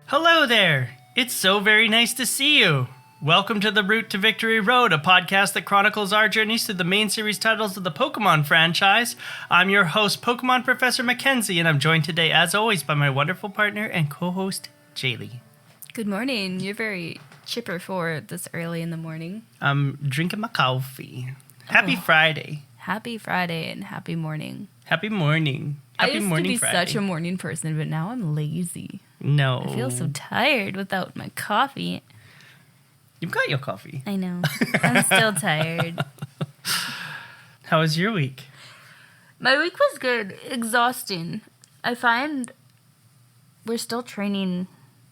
Hello there! It's so very nice to see you! Welcome to the Route to Victory Road, a podcast that chronicles our journeys through the main series titles of the Pokemon franchise. I'm your host, Pokemon Professor Mackenzie, and I'm joined today, as always, by my wonderful partner and co-host, Jaylee. Good morning. You're very chipper for this early in the morning. I'm drinking my coffee. Happy Friday. Happy Friday and happy morning. Happy morning. Happy I used morning, to be Friday. such a morning person, but now I'm lazy. No. I feel so tired without my coffee. You've got your coffee. I know. I'm still tired. How was your week? My week was good. Exhausting. I find we're still training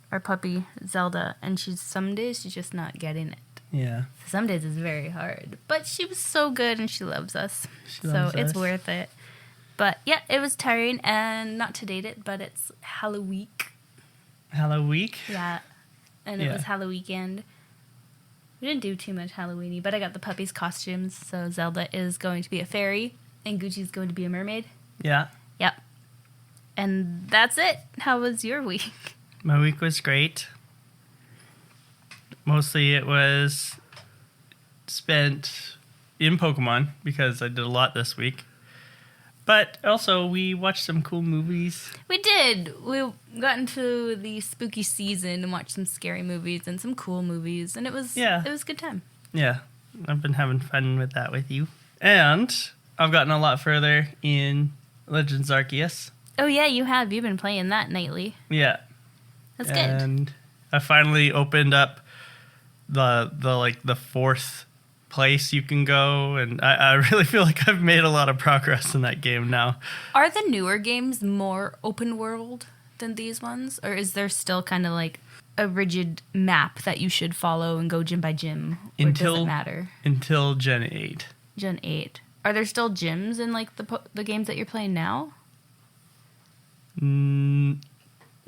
our puppy, Zelda, and some days she's just not getting it. Yeah. Some days it's very hard. But she was so good and she loves us. It's worth it. But yeah, it was tiring and not to date it, but it's Halloween. Halloween? Yeah. And it was Halloween weekend. We didn't do too much Halloween-y, but I got the puppies' costumes. So Zelda is going to be a fairy and Gucci's going to be a mermaid. Yeah. Yep. And that's it. How was your week? My week was great. Mostly it was spent in Pokemon because I did a lot this week. But also we watched some cool movies. We did. We got into the spooky season and watched some scary movies and some cool movies. And it was a good time. Yeah. I've been having fun with that with you. And I've gotten a lot further in Legends Arceus. Oh, yeah, you have. You've been playing that nightly. Yeah. That's good. And I finally opened up the fourth place you can go, and I really feel like I've made a lot of progress in that game now. Are the newer games more open world than these ones? Or is there still kind of like a rigid map that you should follow and go gym by gym? Or does it matter? Until Gen 8. Gen 8. Are there still gyms in like the games that you're playing now?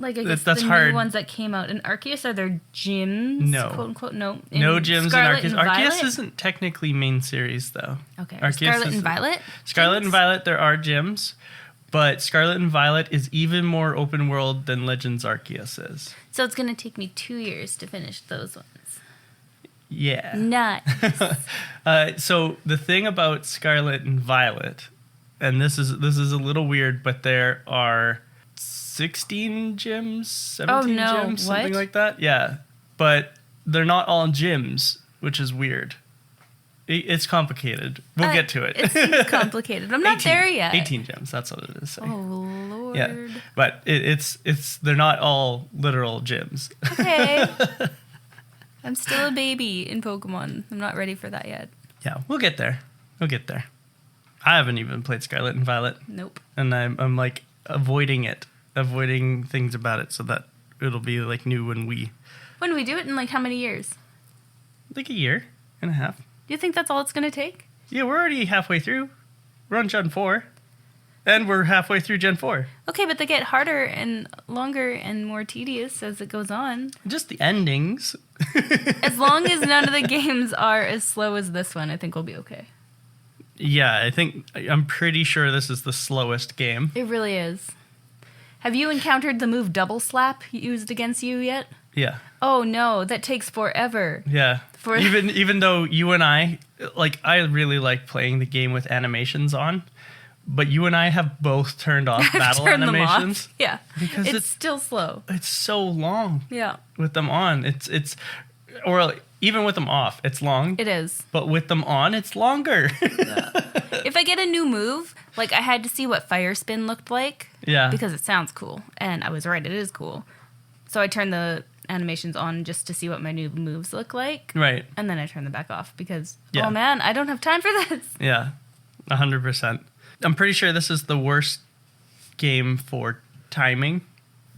Like, I guess that's the hard. New ones that came out. In Arceus, are there gyms? No. Quote, unquote, no. No gyms Scarlet in Arceus. and Violet? Arceus isn't technically main series, though. Okay. Arceus Scarlet and Violet? Scarlet and Violet, there are gyms. But Scarlet and Violet is even more open world than Legends Arceus is. So it's going to take me 2 years to finish those ones. Yeah. Nice. So the thing about Scarlet and Violet, and this is a little weird, but there are 16 gyms, 17 gyms, something like that. Yeah. But they're not all gyms, which is weird. It's complicated. We'll get to it. It seems complicated. I'm not there yet. 18 gyms, that's what it is saying. Oh, Lord. Yeah. But they're not all literal gyms. Okay. I'm still a baby in Pokemon. I'm not ready for that yet. Yeah, we'll get there. I haven't even played Scarlet and Violet. Nope. And I'm like avoiding things about it so that it'll be like new when we do it in like how many years? Like a year and a half. Do you think that's all it's going to take? Yeah, we're already halfway through. We're on Gen 4. And we're halfway through Gen 4. Okay, but they get harder and longer and more tedious as it goes on. Just the endings. As long as none of the games are as slow as this one, I think we'll be okay. Yeah, I'm pretty sure this is the slowest game. It really is. Have you encountered the move Double Slap used against you yet? Yeah. Oh no, that takes forever. Yeah. Even though you and I really like playing the game with animations on, but you and I have both turned off battle animations. Them off. Yeah. Because it's still slow. It's so long. Yeah. With them on, or even with them off, it's long. It is. But with them on, it's longer. Yeah. If I get a new move, like I had to see what Fire Spin looked like. Yeah. Because it sounds cool. And I was right, it is cool. So I turned the animations on just to see what my new moves look like. Right. And then I turned them back off because, oh man, I don't have time for this. Yeah, 100%. I'm pretty sure this is the worst game for timing.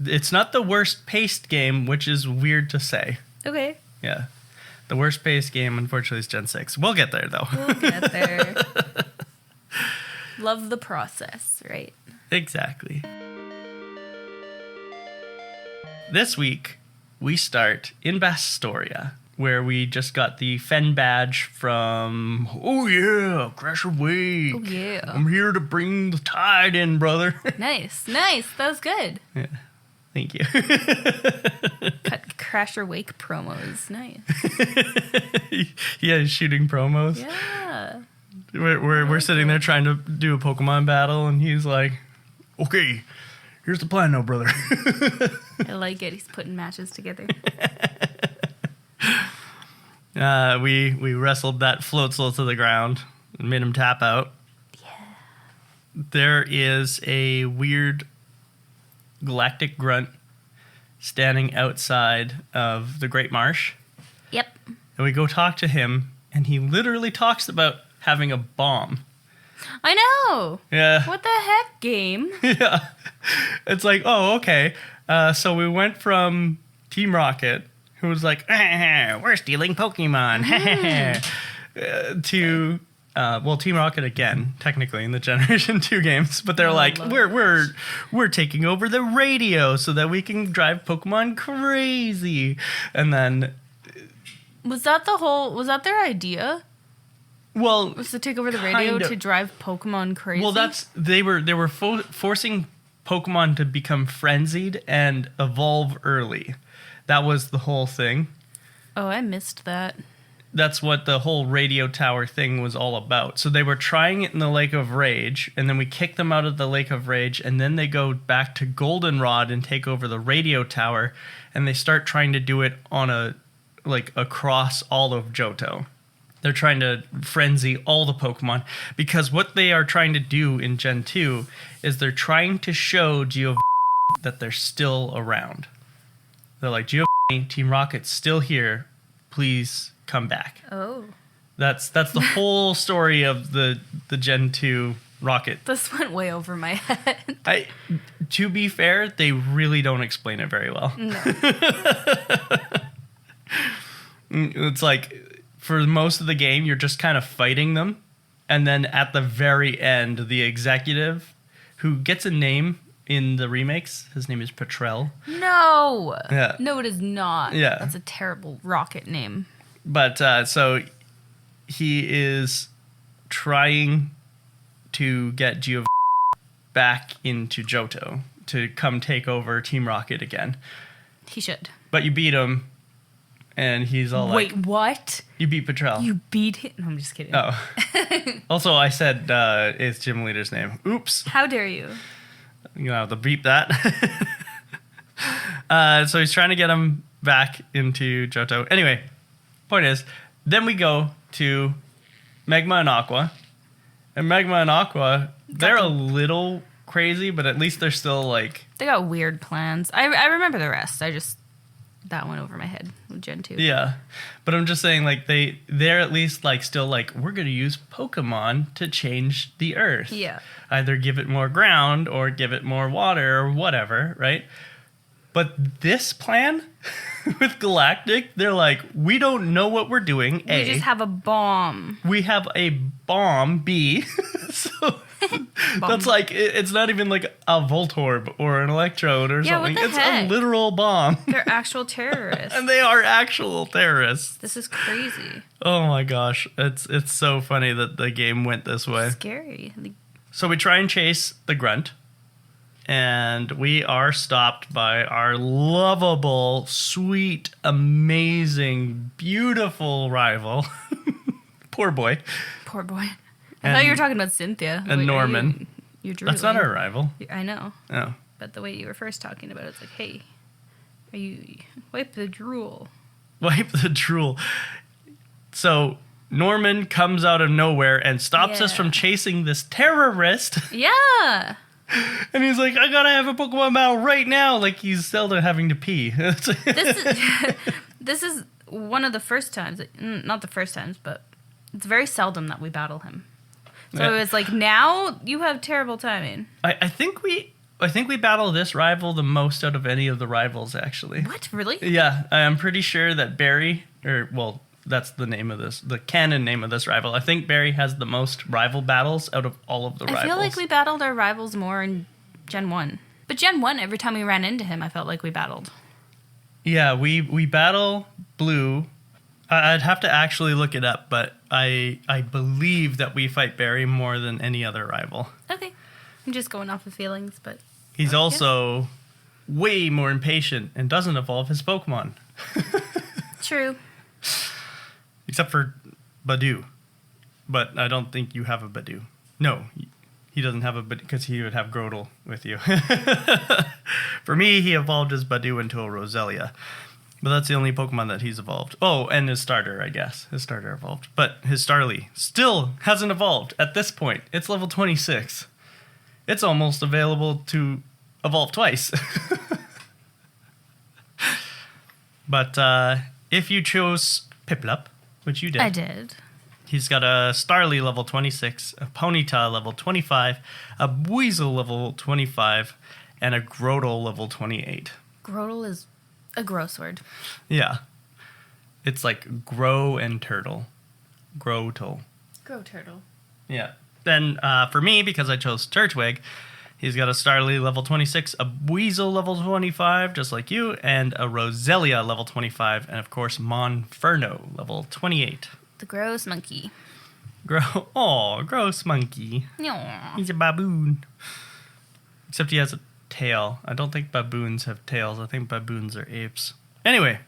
It's not the worst paced game, which is weird to say. Okay. Yeah. The worst paced game, unfortunately, is Gen 6. We'll get there, though. We'll get there. Love the process, right? Exactly. This week, we start in Bastoria, where we just got the Fen badge from, oh yeah, Crash of Wake. Oh yeah. I'm here to bring the tide in, brother. Nice. That was good. Yeah. Thank you. Crash or Wake promos. Nice. Yeah, he's shooting promos. Yeah. We're sitting there trying to do a Pokemon battle, and he's like, okay, here's the plan now, brother. I like it. He's putting matches together. We wrestled that Floatzel to the ground and made him tap out. Yeah. There is a weird galactic grunt standing outside of the Great Marsh. Yep. And we go talk to him, and he literally talks about having a bomb. I know. Yeah. What the heck, game? Yeah. It's like, oh, okay. So we went from Team Rocket, who was like, we're stealing Pokemon, to, Team Rocket again, technically, in the Generation 2 games. But they're like, we're taking over the radio so that we can drive Pokemon crazy. And then... Was that their idea? Well, was to take over the radio to drive Pokemon crazy? Well, they were forcing Pokemon to become frenzied and evolve early. That was the whole thing. Oh, I missed that. That's what the whole radio tower thing was all about. So they were trying it in the Lake of Rage, and then we kicked them out of the Lake of Rage, and then they go back to Goldenrod and take over the radio tower, and they start trying to do it on across all of Johto. They're trying to frenzy all the Pokemon, because what they are trying to do in Gen 2 is they're trying to show that they're still around. They're like, Team Rocket's still here. Please come back. Oh. That's the whole story of the Gen 2 Rocket. This went way over my head. To be fair, they really don't explain it very well. No. It's like... For most of the game, you're just kind of fighting them. And then at the very end, the executive, who gets a name in the remakes, his name is Petrel. No! Yeah. No, it is not. Yeah. That's a terrible rocket name. But, so, he is trying to get back into Johto to come take over Team Rocket again. He should. But you beat him. And he's all like... Wait, what? You beat Petrel. You beat him? No, I'm just kidding. Oh. Also, I said it's Gym Leader's name. Oops. How dare you? You're going to have to beep that. So he's trying to get him back into Johto. Anyway, point is, then we go to Magma and Aqua. And Magma and Aqua, they're a little crazy, but at least they're still like... They got weird plans. I remember the rest. That went over my head with Gen 2. Yeah. But I'm just saying, like, they're at least, like, still, like, we're going to use Pokemon to change the Earth. Yeah. Either give it more ground or give it more water or whatever, right? But this plan with Galactic, they're like, we don't know what we're doing, A. We just have a bomb. We have a bomb, B. So... That's like, it's not even like a Voltorb or an Electrode or something. What the heck? A literal bomb. They're actual terrorists. And they are actual terrorists. This is crazy. Oh my gosh. It's so funny that the game went this way. Scary. So we try and chase the grunt. And we are stopped by our lovable, sweet, amazing, beautiful rival. Poor boy. Poor boy. I thought you were talking about Cynthia. And Norman. You're drooling. That's not our rival. I know. Oh. But the way you were first talking about it, it's like, hey, are you... Wipe the drool. Wipe the drool. So Norman comes out of nowhere and stops us from chasing this terrorist. Yeah. And he's like, I gotta have a Pokemon battle right now. Like he's Zelda having to pee. This is one of the first times, not the first times, but it's very seldom that we battle him. So it's like, now you have terrible timing. I think we battle this rival the most out of any of the rivals, actually. What? Really? Yeah, I'm pretty sure that Barry, that's the name of the canon name of this rival. I think Barry has the most rival battles out of all of the rivals. I feel like we battled our rivals more in Gen 1. But Gen 1, every time we ran into him, I felt like we battled. Yeah, we battle Blue. I'd have to actually look it up, but I believe that we fight Barry more than any other rival. Okay. I'm just going off of feelings, but... He's also way more impatient and doesn't evolve his Pokemon. True. Except for Badoo. But I don't think you have a Badoo. No, he doesn't have a Badoo because he would have Grotle with you. For me, he evolved his Badoo into a Roselia. But that's the only Pokemon that he's evolved. Oh, and his starter, I guess. His starter evolved. But his Starly still hasn't evolved at this point. It's level 26. It's almost available to evolve twice. But if you chose Piplup, which you did. I did. He's got a Starly level 26, a Ponyta level 25, a Buizel level 25, and a Grotle level 28. Grotle is a gross word. Yeah. It's like grow and turtle. Grotle. Grow turtle. Yeah. Then for me, because I chose Turtwig, he's got a Starly level 26, a Buizel level 25, just like you, and a Roselia level 25, and of course Monferno level 28. The gross monkey. Gross monkey. Aww. He's a baboon. Except he has a tail. I don't think baboons have tails. I think baboons are apes. Anyway.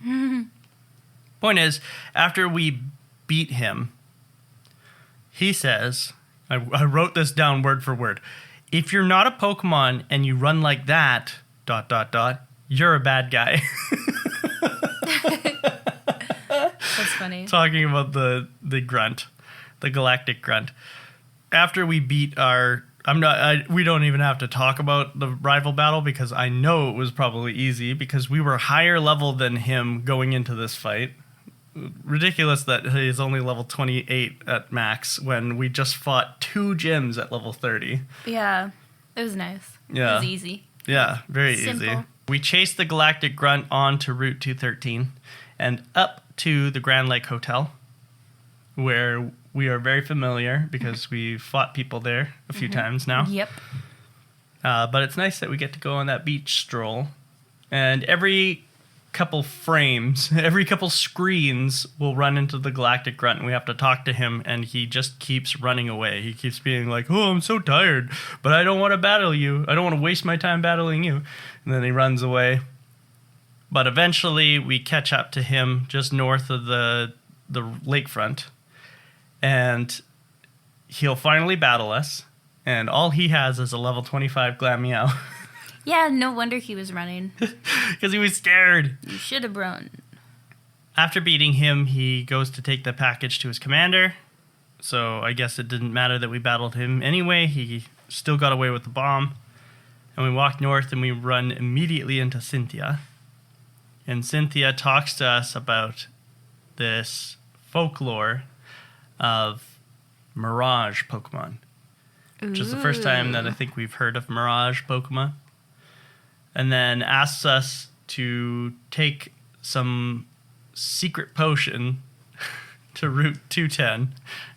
Point is, after we beat him, he says, I wrote this down word for word. If you're not a Pokemon and you run like that, ... you're a bad guy. That's funny. Talking about the grunt, the galactic grunt. After we beat our... we don't even have to talk about the rival battle because I know it was probably easy because we were higher level than him going into this fight. Ridiculous that he's only level 28 at max when we just fought 2 gyms at level 30. Yeah, it was nice. Yeah. It was easy. Yeah, very Simple. easy. We chased the galactic grunt on to Route 213 and up to the Grand Lake Hotel, where we are very familiar because we fought people there a few times now. Yep. But it's nice that we get to go on that beach stroll. And every couple frames, every couple screens, we'll run into the galactic grunt and we have to talk to him, and he just keeps running away. He keeps being like, oh, I'm so tired, but I don't want to battle you. I don't want to waste my time battling you. And then he runs away. But eventually we catch up to him just north of the lakefront. And he'll finally battle us. And all he has is a level 25 Glameow. Yeah, no wonder he was running. Because he was scared. You should have run. After beating him, he goes to take the package to his commander. So I guess it didn't matter that we battled him anyway. He still got away with the bomb. And we walk north and we run immediately into Cynthia. And Cynthia talks to us about this folklore of Mirage Pokémon. Which is the first time that I think we've heard of Mirage Pokémon. And then asks us to take some secret potion to Route 210,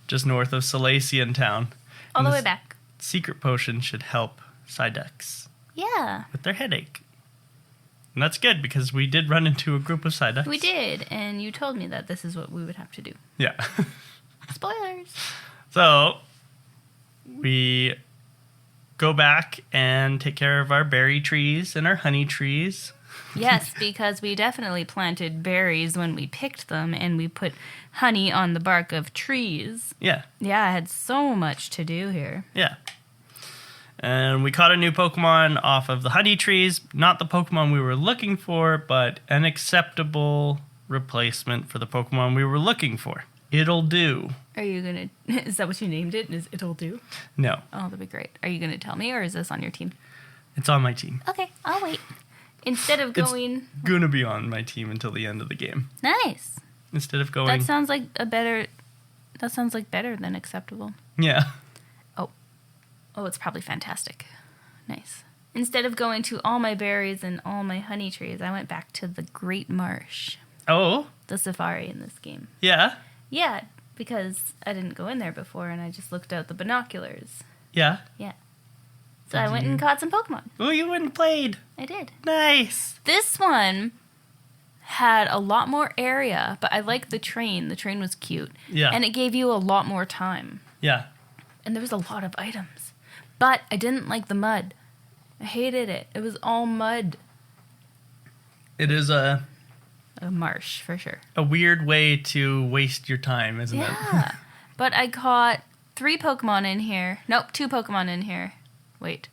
just north of Celestic town. All the way back. Secret potion should help Psyducks. Yeah. With their headache. And that's good, because we did run into a group of Psyducks. We did, and you told me that this is what we would have to do. Yeah. Spoilers. So, we go back and take care of our berry trees and our honey trees. Yes, because we definitely planted berries when we picked them, and we put honey on the bark of trees. Yeah. Yeah, I had so much to do here. Yeah. And we caught a new Pokemon off of the honey trees. Not the Pokemon we were looking for, but an acceptable replacement for the Pokemon we were looking for. It'll do. Are you going to... Is that what you named it? Is It'll do? No. Oh, that'd be great. Are you going to tell me, or is this on your team? It's on my team. Okay, I'll wait. Instead of going... It's gonna be on my team until the end of the game. Nice. Instead of going... That sounds like better than acceptable. Yeah. Oh, it's probably fantastic. Nice. Instead of going to all my berries and all my honey trees, I went back to the Great Marsh. Oh? The safari in this game. Yeah? Yeah, because I didn't go in there before, and I just looked out the binoculars. Yeah? Yeah. So I went and caught some Pokemon. Oh, you went and played. I did. Nice. This one had a lot more area, but I liked the train. The train was cute. Yeah. And it gave you a lot more time. Yeah. And there was a lot of items. But I didn't like the mud. I hated it. It was all mud. It is a marsh, for sure. A weird way to waste your time, isn't it? Yeah. But I caught 3 Pokemon in here. Nope, 2 Pokemon in here. Wait.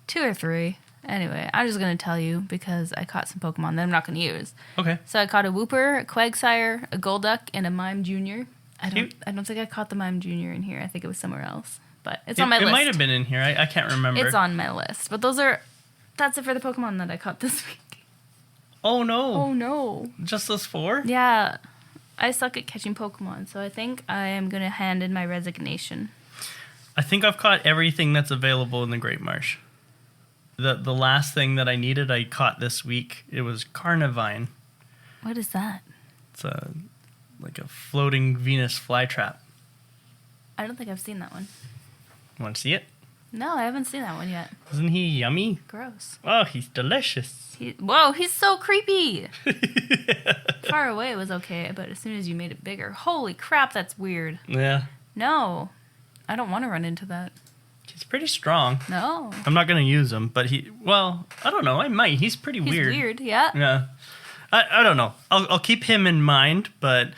2 or 3. Anyway, I'm just going to tell you because I caught some Pokemon that I'm not going to use. Okay. So I caught a Wooper, a Quagsire, a Golduck, and a Mime Jr. I don't think I caught the Mime Jr. in here. I think it was somewhere else. But it's on my list. It might have been in here. I can't remember. It's on my list. But that's it for the Pokemon that I caught this week. Oh, no. Oh, no. Just those 4? Yeah. I suck at catching Pokemon, so I think I am going to hand in my resignation. I think I've caught everything that's available in the Great Marsh. The last thing that I needed, I caught this week. It was Carnivine. What is that? It's like a floating Venus flytrap. I don't think I've seen that one. Want to see it? No, I haven't seen that one yet. Isn't he yummy? Gross. Oh, he's delicious. Whoa, he's so creepy. Far away was okay, but as soon as you made it bigger, holy crap, that's weird. Yeah. No, I don't want to run into that. He's pretty strong. No. I'm not going to use him, but I don't know. I might. He's pretty weird. He's weird, yeah. Yeah. I don't know. I'll keep him in mind, but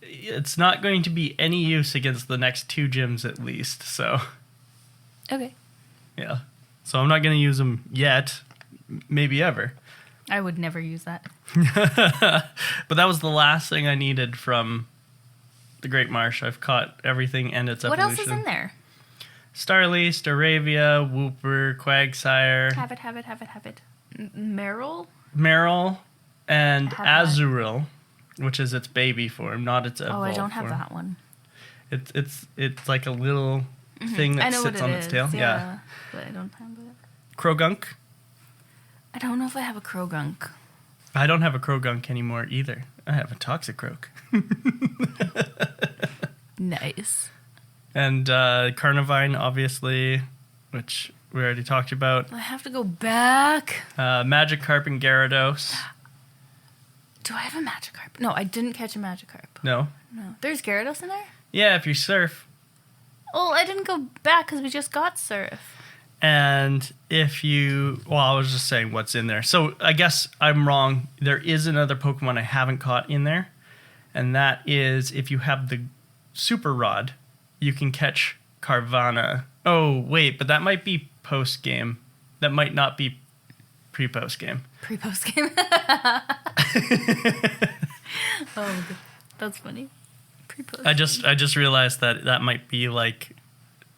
it's not going to be any use against the next 2 gyms at least, so. Okay. Yeah. So I'm not going to use him yet. Maybe ever. I would never use that. But that was the last thing I needed from the Great Marsh. I've caught everything and its evolution. What else is in there? Starly, Staravia, Wooper, Quagsire. Have it. Meryl, and Azurill, which is its baby form, not its evolved form. Oh, I don't have that one. It's like a little thing that sits on its tail. Yeah. But I don't have it. Krogunk. I don't know if I have a Krogunk. I don't have a Krogunk anymore either. I have a Toxicroak. Nice. And Carnivine, obviously, which we already talked about. I have to go back. Magikarp and Gyarados. Do I have a Magikarp? No, I didn't catch a Magikarp. No? No. There's Gyarados in there? Yeah, if you surf. Oh, I didn't go back because we just got surf. And if you... Well, I was just saying what's in there. So I guess I'm wrong. There is another Pokemon I haven't caught in there. And that is if you have the Super Rod, you can catch Carvanha. Oh, wait, but that might be post-game. That might not be pre-post-game. Pre-post-game? Oh, that's funny. Pre-post-game. I just realized that might be like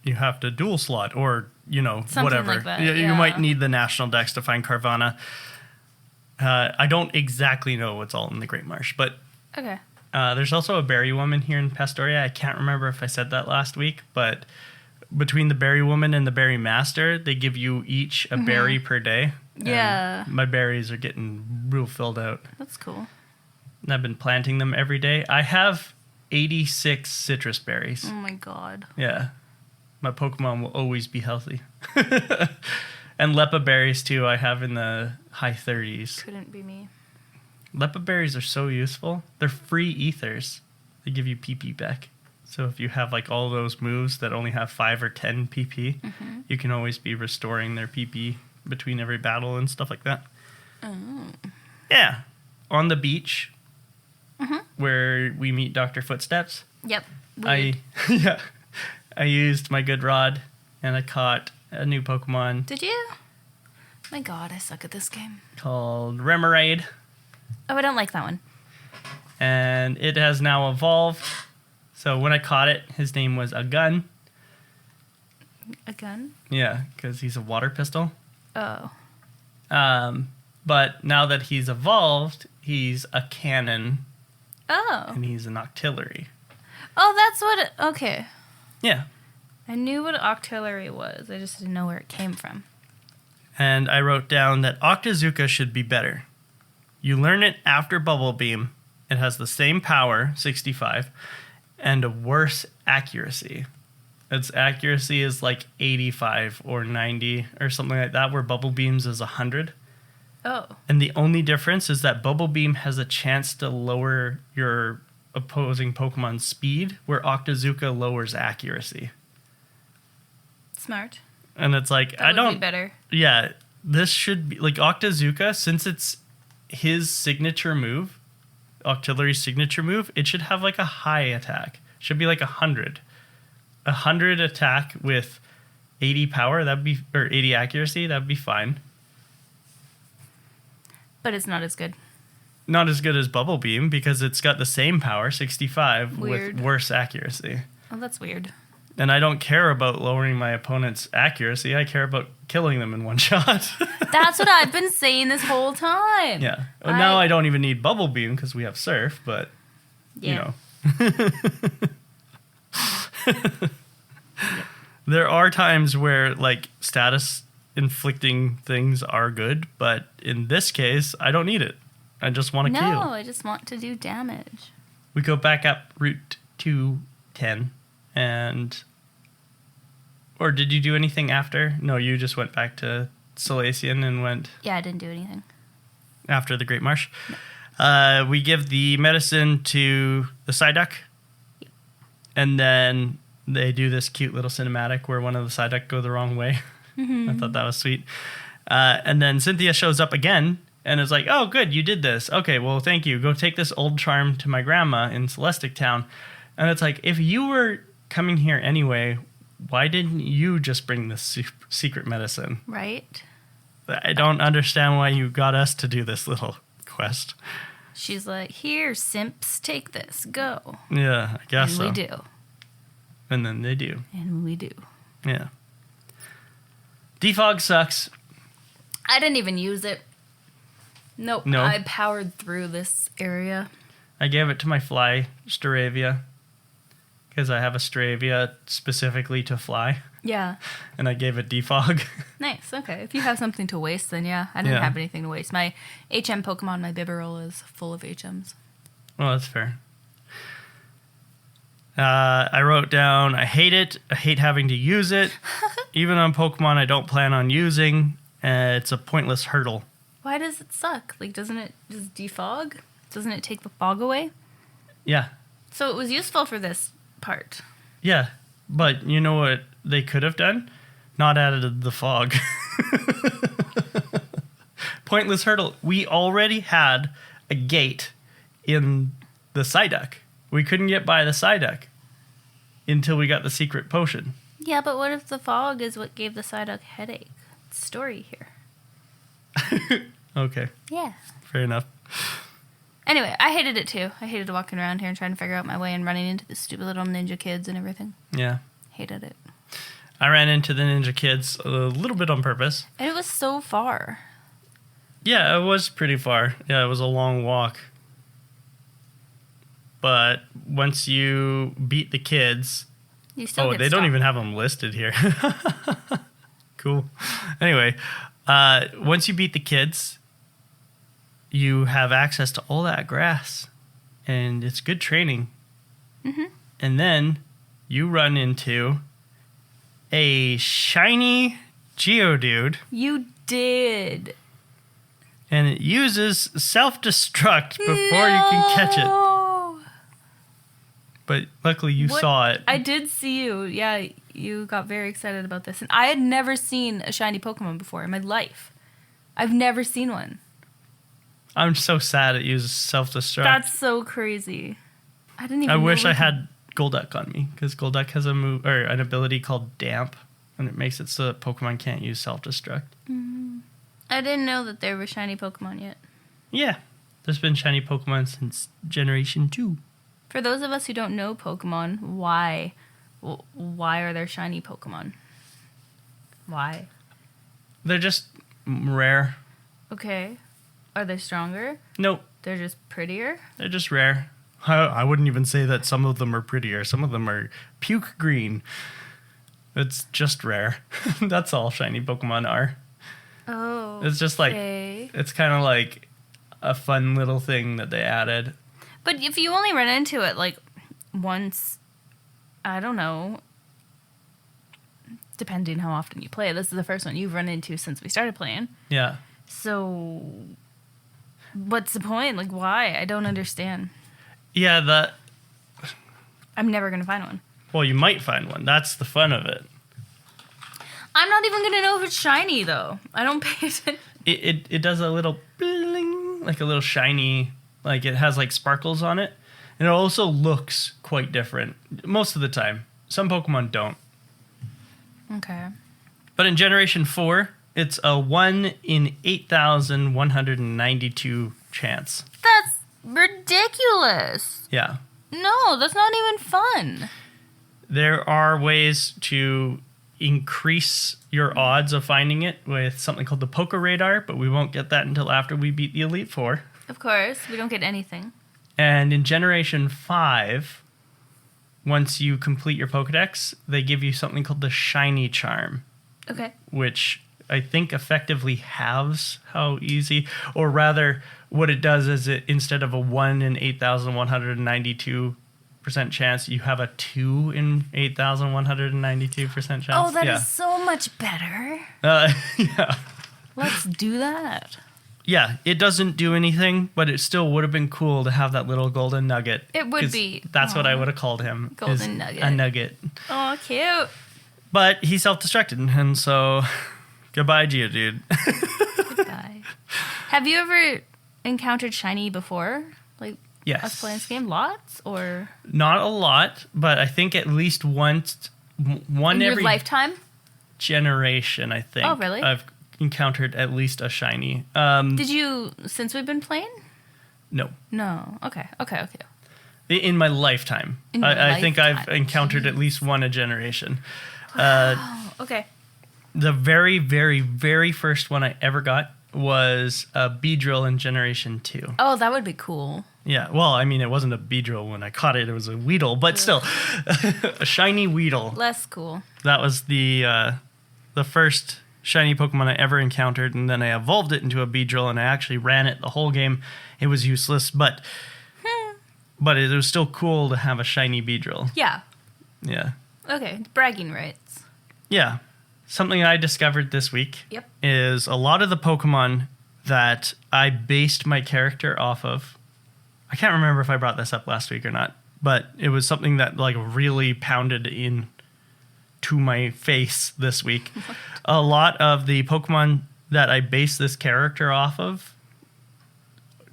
you have to dual slot or, something whatever. Like that, You might need the National Dex to find Carvanha. I don't exactly know what's all in the Great Marsh, but... Okay. There's also a Berry Woman here in Pastoria. I can't remember if I said that last week, but between the Berry Woman and the Berry Master, they give you each a berry per day. Yeah. My berries are getting real filled out. That's cool. And I've been planting them every day. I have 86 citrus berries. Oh my god. Yeah. My Pokemon will always be healthy. And Lepa berries, too, I have in the high 30s. Couldn't be me. Lepa berries are so useful. They're free ethers. They give you PP back. So if you have like all those moves that only have 5 or 10 PP, you can always be restoring their PP between every battle and stuff like that. Oh. Yeah. On the beach where we meet Dr. Footsteps. Yep. I used my good rod and I caught a new Pokemon. Did you? My god, I suck at this game. Called Remoraid. Oh, I don't like that one. And it has now evolved. So when I caught it, his name was A Gun. A gun? Yeah, because he's a water pistol. Oh. But now that he's evolved, he's a cannon. Oh. And he's an octillery. Oh, that's what okay. Yeah. I knew what octillery was. I just didn't know where it came from. And I wrote down that Octazooka should be better. You learn it after Bubble Beam. It has the same power, 65, and a worse accuracy. Its accuracy is like 85 or 90 or something like that, where Bubble Beam's is 100. Oh. And the only difference is that Bubble Beam has a chance to lower your opposing Pokemon's speed, where Octazooka lowers accuracy. Smart. And it's like, that would be better. Yeah, this should be like Octazooka, since it's his signature move, Octillery's signature move, it should have like a high attack. It should be like 100. 100 attack with 80 power, or 80 accuracy, that'd be fine. But it's not as good. Not as good as Bubble Beam because it's got the same power, 65, Weird. with worse accuracy. Oh, that's weird. And I don't care about lowering my opponent's accuracy. I care about killing them in one shot. That's what I've been saying this whole time. Yeah. Well, now I don't even need Bubble Beam because we have Surf, but, you know. There are times where, like, status inflicting things are good, but in this case, I don't need it. I just want to kill. No, I just want to do damage. We go back up Route 210, or did you do anything after? No, you just went back to Celestic and went... Yeah, I didn't do anything. After the Great Marsh. No. We give the medicine to the Psyduck, and then they do this cute little cinematic where one of the Psyduck go the wrong way. Mm-hmm. I thought that was sweet. And then Cynthia shows up again and is like, oh, good, you did this. Okay, well, thank you. Go take this old charm to my grandma in Celestic Town. And it's like, if you were coming here anyway, why didn't you just bring this secret medicine? Right. I don't understand why you got us to do this little quest. She's like, here, simps, take this, go. Yeah, I guess so. And we do. And then they do. And we do. Yeah. Defog sucks. I didn't even use it. Nope. No. I powered through this area. I gave it to my fly, Staravia. Because I have a Staravia specifically to fly. Yeah. And I gave it defog. Nice. Okay. If you have something to waste, then yeah. I didn't have anything to waste. My HM Pokemon, my Bibarel, is full of HMs. Well, that's fair. I wrote down, I hate it. I hate having to use it. Even on Pokemon I don't plan on using. It's a pointless hurdle. Why does it suck? Like, doesn't it just defog? Doesn't it take the fog away? Yeah. So it was useful for this part. Yeah. But you know what they could have done? Not added the fog. Pointless hurdle. We already had a gate in the Psyduck. We couldn't get by the Psyduck until we got the secret potion. Yeah, but what if the fog is what gave the Psyduck headache? It's story here. Okay. Yeah. Fair enough. Anyway, I hated it too. I hated walking around here and trying to figure out my way and running into the stupid little ninja kids and everything. Yeah. Hated it. I ran into the ninja kids a little bit on purpose. And it was so far. Yeah, it was pretty far. Yeah, it was a long walk. But once you beat the kids... You still get they stopped. Don't even have them listed here. Cool. Anyway, once you beat the kids, you have access to all that grass. And it's good training. Mm-hmm. And then you run into a shiny Geodude. You did. And it uses self-destruct before you can catch it. But luckily you saw it. I did see you. Yeah, you got very excited about this. And I had never seen a shiny Pokemon before in my life. I've never seen one. I'm so sad it uses self-destruct. That's so crazy. I didn't even I know wish I had Golduck on me, because Golduck has a move or an ability called Damp, and it makes it so that Pokemon can't use self-destruct. Mm-hmm. I didn't know that there were shiny Pokemon yet. Yeah, there's been shiny Pokemon since Generation 2. For those of us who don't know Pokemon, why are there shiny Pokemon? Why? They're just rare. Okay. Are they stronger? Nope. They're just prettier? They're just rare. I wouldn't even say that some of them are prettier. Some of them are puke green. It's just rare. That's all shiny Pokemon are. Oh. It's just like, it's kind of like a fun little thing that they added. But if you only run into it, like, once, I don't know, depending how often you play. This is the first one you've run into since we started playing. Yeah. So, what's the point? Like, why? I don't understand. Yeah, I'm never going to find one. Well, you might find one. That's the fun of it. I'm not even going to know if it's shiny, though. I don't pay attention. It does a little bling like a little shiny, like it has like sparkles on it. And it also looks quite different most of the time. Some Pokemon don't. Okay. But in Generation 4, it's a 1 in 8,192 chance. That's ridiculous. Yeah. No, that's not even fun. There are ways to increase your odds of finding it with something called the Poke Radar, but we won't get that until after we beat the Elite Four. Of course, we don't get anything. And in Generation 5, once you complete your Pokedex, they give you something called the Shiny Charm. Okay. Which I think effectively halves how easy, or rather, what it does is it instead of a 1 in 8,192% chance, you have a 2 in 8,192% chance. Oh, that is so much better. Yeah. Let's do that. Yeah, it doesn't do anything, but it still would have been cool to have that little golden nugget. It would be. That's what I would have called him. Golden nugget. A nugget. Oh, cute. But he self-destructed, and so goodbye, Geodude. Goodbye. Have you ever encountered shiny before? Like, yes. us playing this game? Lots? Or? Not a lot, but I think at least once, one in every your lifetime? generation, I think. Oh, really? I've encountered at least a shiny. Did you, since we've been playing? No. No. Okay. In my lifetime. I think I've encountered at least one a generation. Okay. The very, very, very first one I ever got was a Beedrill in Generation 2. Oh, that would be cool. Yeah, well, I mean, it wasn't a Beedrill when I caught it. It was a Weedle, but still, a shiny Weedle. Less cool. That was the first shiny Pokemon I ever encountered, and then I evolved it into a Beedrill, and I actually ran it the whole game. It was useless, but it was still cool to have a shiny Beedrill. Yeah. Yeah. Okay, bragging rights. Yeah. Something I discovered this week is a lot of the Pokemon that I based my character off of. I can't remember if I brought this up last week or not, but it was something that like really pounded in to my face this week. A lot of the Pokemon that I base this character off of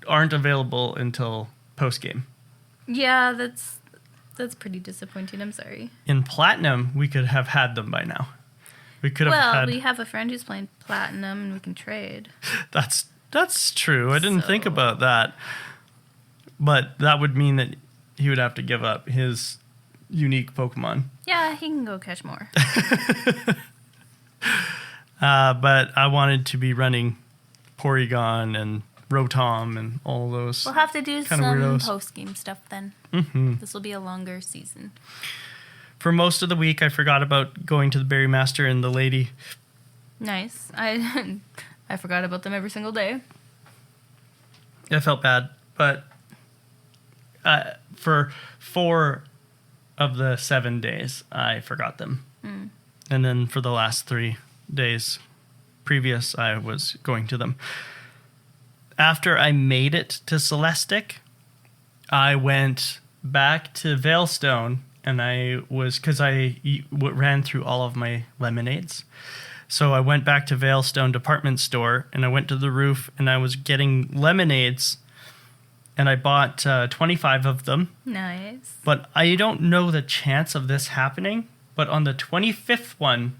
aren't available until post-game. Yeah, that's pretty disappointing. I'm sorry. In Platinum, we could have had them by now. We could have had... we have a friend who's playing Platinum, and we can trade. That's true. I didn't think about that. But that would mean that he would have to give up his unique Pokemon. Yeah, he can go catch more. But I wanted to be running Porygon and Rotom and all those. We'll have to do some post-game stuff then. Mm-hmm. This will be a longer season. For most of the week, I forgot about going to the Berry Master and the lady. Nice. I forgot about them every single day. I felt bad, but for 4 of the 7 days, I forgot them. Mm. And then for the last 3 days previous, I was going to them. After I made it to Celestic, I went back to Veilstone, and because I ran through all of my lemonades. So I went back to Veilstone department store, and I went to the roof, and I was getting lemonades, and I bought 25 of them. Nice. But I don't know the chance of this happening, but on the 25th one,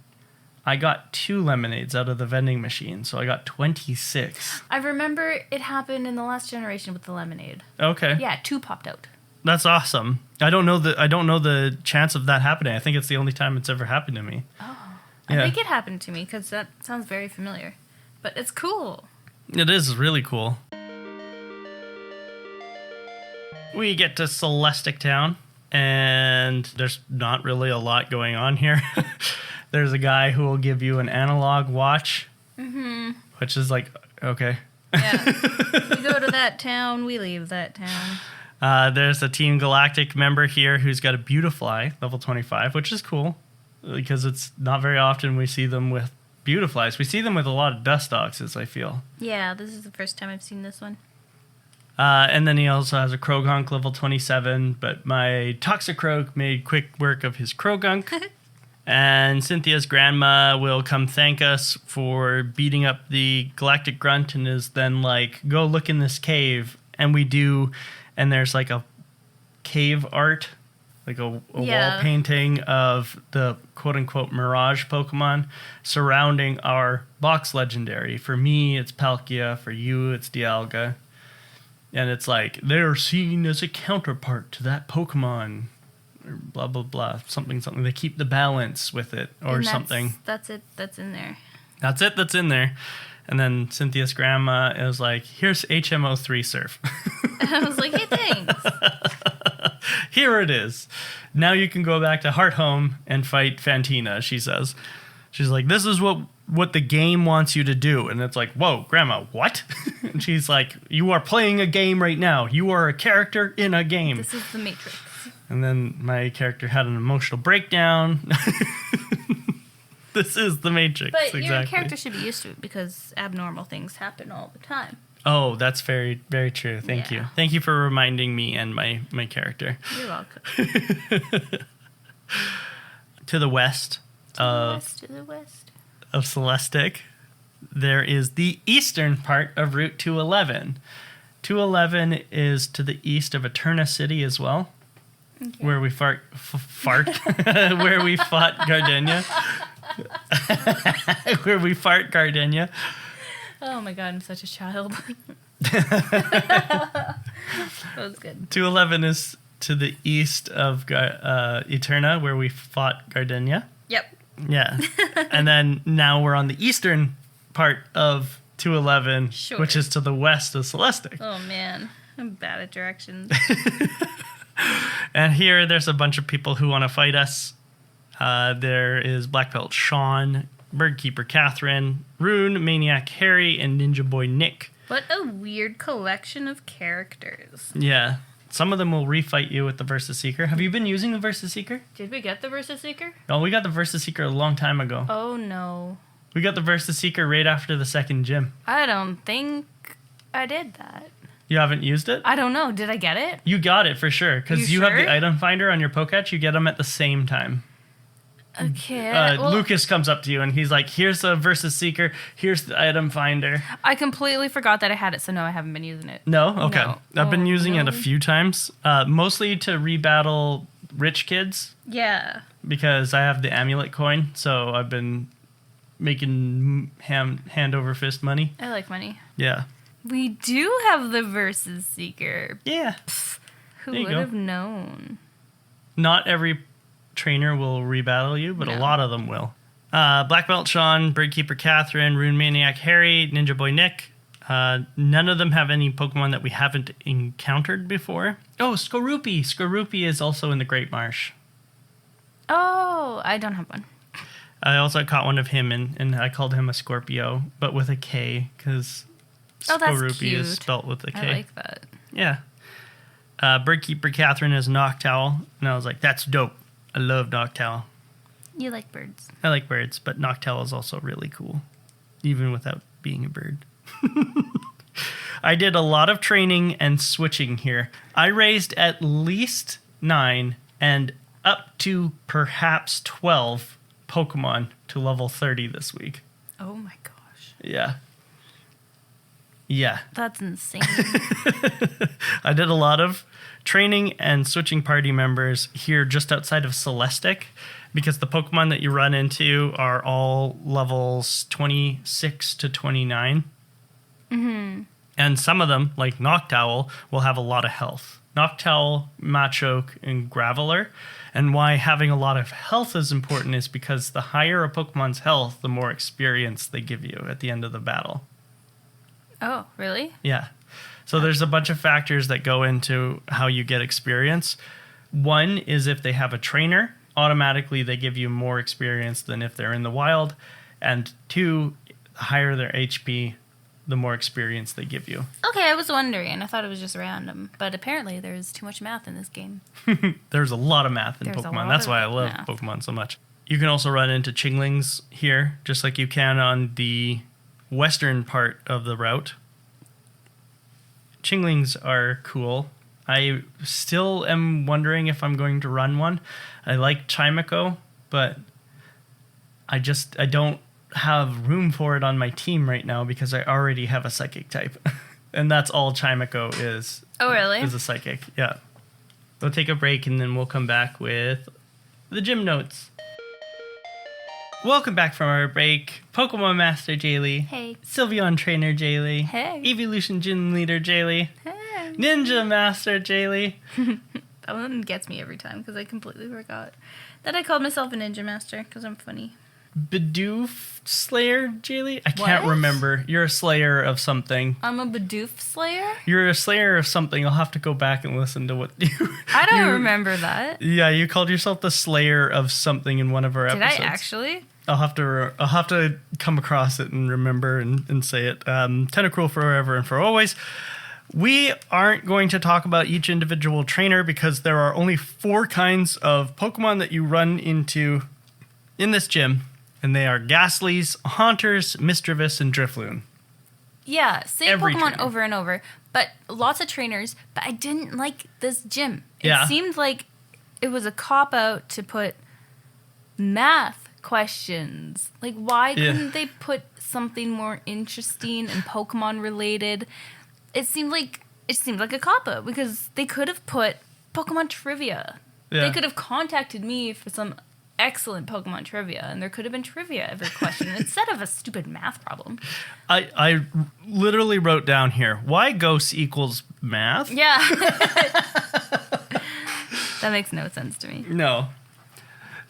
I got 2 lemonades out of the vending machine, so I got 26. I remember it happened in the last generation with the lemonade. Okay. Yeah, 2 popped out. That's awesome. I don't know the chance of that happening. I think it's the only time it's ever happened to me. Oh. Yeah. I think it happened to me because that sounds very familiar. But it's cool. It is really cool. We get to Celestic Town, and there's not really a lot going on here. There's a guy who will give you an analog watch, which is like, okay. Yeah. We go to that town, we leave that town. There's a Team Galactic member here who's got a Beautifly, level 25, which is cool, because it's not very often we see them with Beautiflies. We see them with a lot of Dustoxes, I feel. Yeah, this is the first time I've seen this one. And then he also has a Croagunk, level 27, but my Toxicroak made quick work of his Croagunk. And Cynthia's grandma will come thank us for beating up the galactic grunt and is then like, go look in this cave. And we do, and there's like a cave art, like a wall painting of the quote-unquote Mirage Pokemon surrounding our box legendary. For me, it's Palkia. For you, it's Dialga. And it's like, they're seen as a counterpart to that Pokemon. Or blah, blah, blah. Something. They keep the balance with it or something. That's it. That's in there. That's it. That's in there. And then Cynthia's grandma is like, here's HMO3 Surf. I was like, hey, thanks. Here it is. Now you can go back to Hearthome and fight Fantina, she says. She's like, this is what the game wants you to do. And it's like, whoa, Grandma, what? And she's like, you are playing a game right now. You are a character in a game. This is the Matrix. And then my character had an emotional breakdown. This is the Matrix. But exactly. Your character should be used to it because abnormal things happen all the time. Oh, that's very, very true. Thank you. Thank you for reminding me and my character. You're welcome. To the west of Celestic, there is the eastern part of Route 211. 211 is to the east of Eterna City as well. Okay. Where we fart where we fought Gardenia. Where we fart Gardenia. Oh my god, I'm such a child. That was good. 211 is to the east of Eterna, where we fought Gardenia. Yep. Yeah. And then now we're on the eastern part of 211, which is to the west of Celestic. Oh man, I'm bad at directions. And here, there's a bunch of people who want to fight us. There is Black Belt Sean, Birdkeeper Catherine, Rune, Maniac Harry, and Ninja Boy Nick. What a weird collection of characters. Yeah. Some of them will refight you with the Versus Seeker. Have you been using the Versus Seeker? Did we get the Versus Seeker? Oh, we got the Versus Seeker a long time ago. Oh, no. We got the Versus Seeker right after the second gym. I don't think I did that. You haven't used it? I don't know. Did I get it? You got it for sure. Because you have the item finder on your Poketch. You get them at the same time. Okay. Lucas comes up to you and he's like, here's a Versus Seeker. Here's the item finder. I completely forgot that I had it. So no, I haven't been using it. No? Okay. No. I've been using it a few times. Mostly to rebattle rich kids. Yeah. Because I have the amulet coin. So I've been making hand over fist money. I like money. Yeah. We do have the Versus Seeker. Yeah. Who would have known? Not every trainer will rebattle you, but a lot of them will. Black Belt Sean, Birdkeeper Catherine, Rune Maniac Harry, Ninja Boy Nick. None of them have any Pokemon that we haven't encountered before. Oh, Skorupi. Skorupi is also in the Great Marsh. Oh, I don't have one. I also caught one of him, and I called him a Scorpio, but with a K, because Skorupi is spelt with a K. I like that. Yeah. Birdkeeper Catherine is Noctowl, and I was like, that's dope. I love Noctowl. You like birds. I like birds, but Noctowl is also really cool, even without being a bird. I did a lot of training and switching here. I raised at least 9 and up to perhaps 12 Pokemon to level 30 this week. Oh my gosh. Yeah. Yeah. That's insane. I did a lot of training and switching party members here just outside of Celestic because the Pokemon that you run into are all levels 26 to 29. Mm-hmm. And some of them, like Noctowl, will have a lot of health. Noctowl, Machoke, and Graveler. And why having a lot of health is important is because the higher a Pokemon's health, the more experience they give you at the end of the battle. Oh, really? Yeah. So there's a bunch of factors that go into how you get experience. One is if they have a trainer, automatically they give you more experience than if they're in the wild. And 2, the higher their HP, the more experience they give you. Okay, I was wondering. I thought it was just random. But apparently there's too much math in this game. There's a lot of math in Pokemon. That's why I love Pokemon so much. You can also run into Chinglings here, just like you can on the western part of the route. Chinglings are cool. I still am wondering if I'm going to run one. I like Chimico, but I don't have room for it on my team right now because I already have a psychic type. And that's all Chimeko is. Oh, really? Is a psychic, yeah. We'll take a break and then we'll come back with the gym notes. Welcome back from our break. Pokemon Master Jaylee. Hey. Sylveon Trainer Jaylee. Hey. Evolution Gym Leader Jaylee. Hey. Ninja Master Jaylee. That one gets me every time because I completely forgot that I called myself a Ninja Master because I'm funny. Bidoof Slayer Jaylee? I can't remember. You're a slayer of something. I'm a Bidoof Slayer? You're a slayer of something. I'll have to go back and listen to what you... I don't remember that. Yeah, you called yourself the slayer of something in one of our episodes. Did I actually? I'll have to come across it and remember and say it. Tentacruel forever and for always. We aren't going to talk about each individual trainer because there are only 4 kinds of Pokemon that you run into in this gym. And they are Ghastlies, Haunters, Misdreavus, and Drifloon. Yeah, same Every Pokemon trainer. over and over, but lots of trainers. But I didn't like this gym. It Yeah. seemed like it was a cop-out to put math questions. Like, why couldn't they put something more interesting and Pokemon-related? It seemed like a cop-out because they could have put Pokemon trivia. Yeah. They could have contacted me for some excellent Pokemon trivia, and there could have been trivia every question instead of a stupid math problem. I literally wrote down here, why ghosts equals math? Yeah. That makes no sense to me. No.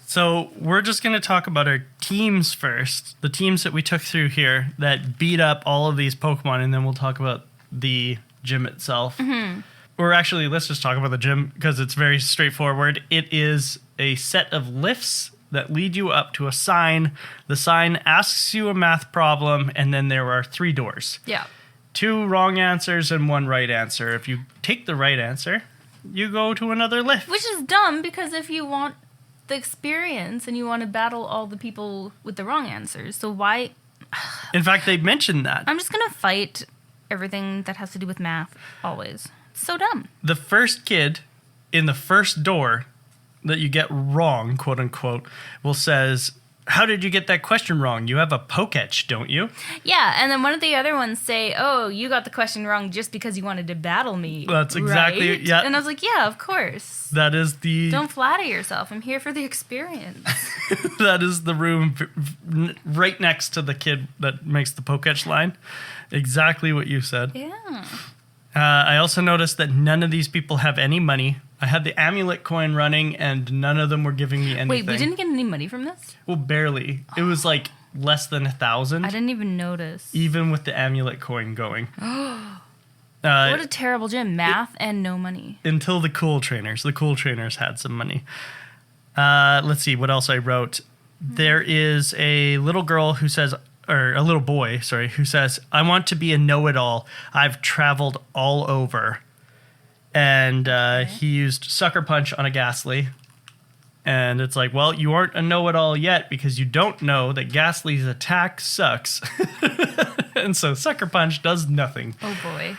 So we're just going to talk about our teams first, the teams that we took through here that beat up all of these Pokemon, and then we'll talk about the gym itself. Mm-hmm. Or actually, let's just talk about the gym because it's very straightforward. It is a set of lifts that lead you up to a sign. The sign asks you a math problem, and then there are 3 doors. Yeah. 2 wrong answers and 1 right answer. If you take the right answer, you go to another lift. Which is dumb because if you want the experience and you want to battle all the people with the wrong answers, so why? In fact, they mentioned that. I'm just going to fight everything that has to do with math always. It's so dumb. The first kid in the first door that you get wrong, quote unquote, says, how did you get that question wrong? You have a Poketch, don't you? Yeah, and then one of the other ones say, oh, you got the question wrong just because you wanted to battle me. That's exactly, right? yeah. And I was like, yeah, of course. That is the... Don't flatter yourself. I'm here for the experience. That is the room right next to the kid that makes the Poketch line. Exactly what you said. Yeah. I also noticed that none of these people have any money. I had the amulet coin running, and none of them were giving me anything. Wait, we didn't get any money from this? Well, barely. It was like less than 1,000. I didn't even notice. Even with the amulet coin going. What a terrible gym. Math and no money. Until the cool trainers. The cool trainers had some money. Let's see what else I wrote. There is a little girl who says... or a little boy, sorry, who says, I want to be a know-it-all. I've traveled all over. And he used Sucker Punch on a Ghastly. And it's like, well, you aren't a know-it-all yet because you don't know that Ghastly's attack sucks. And so Sucker Punch does nothing. Oh, boy.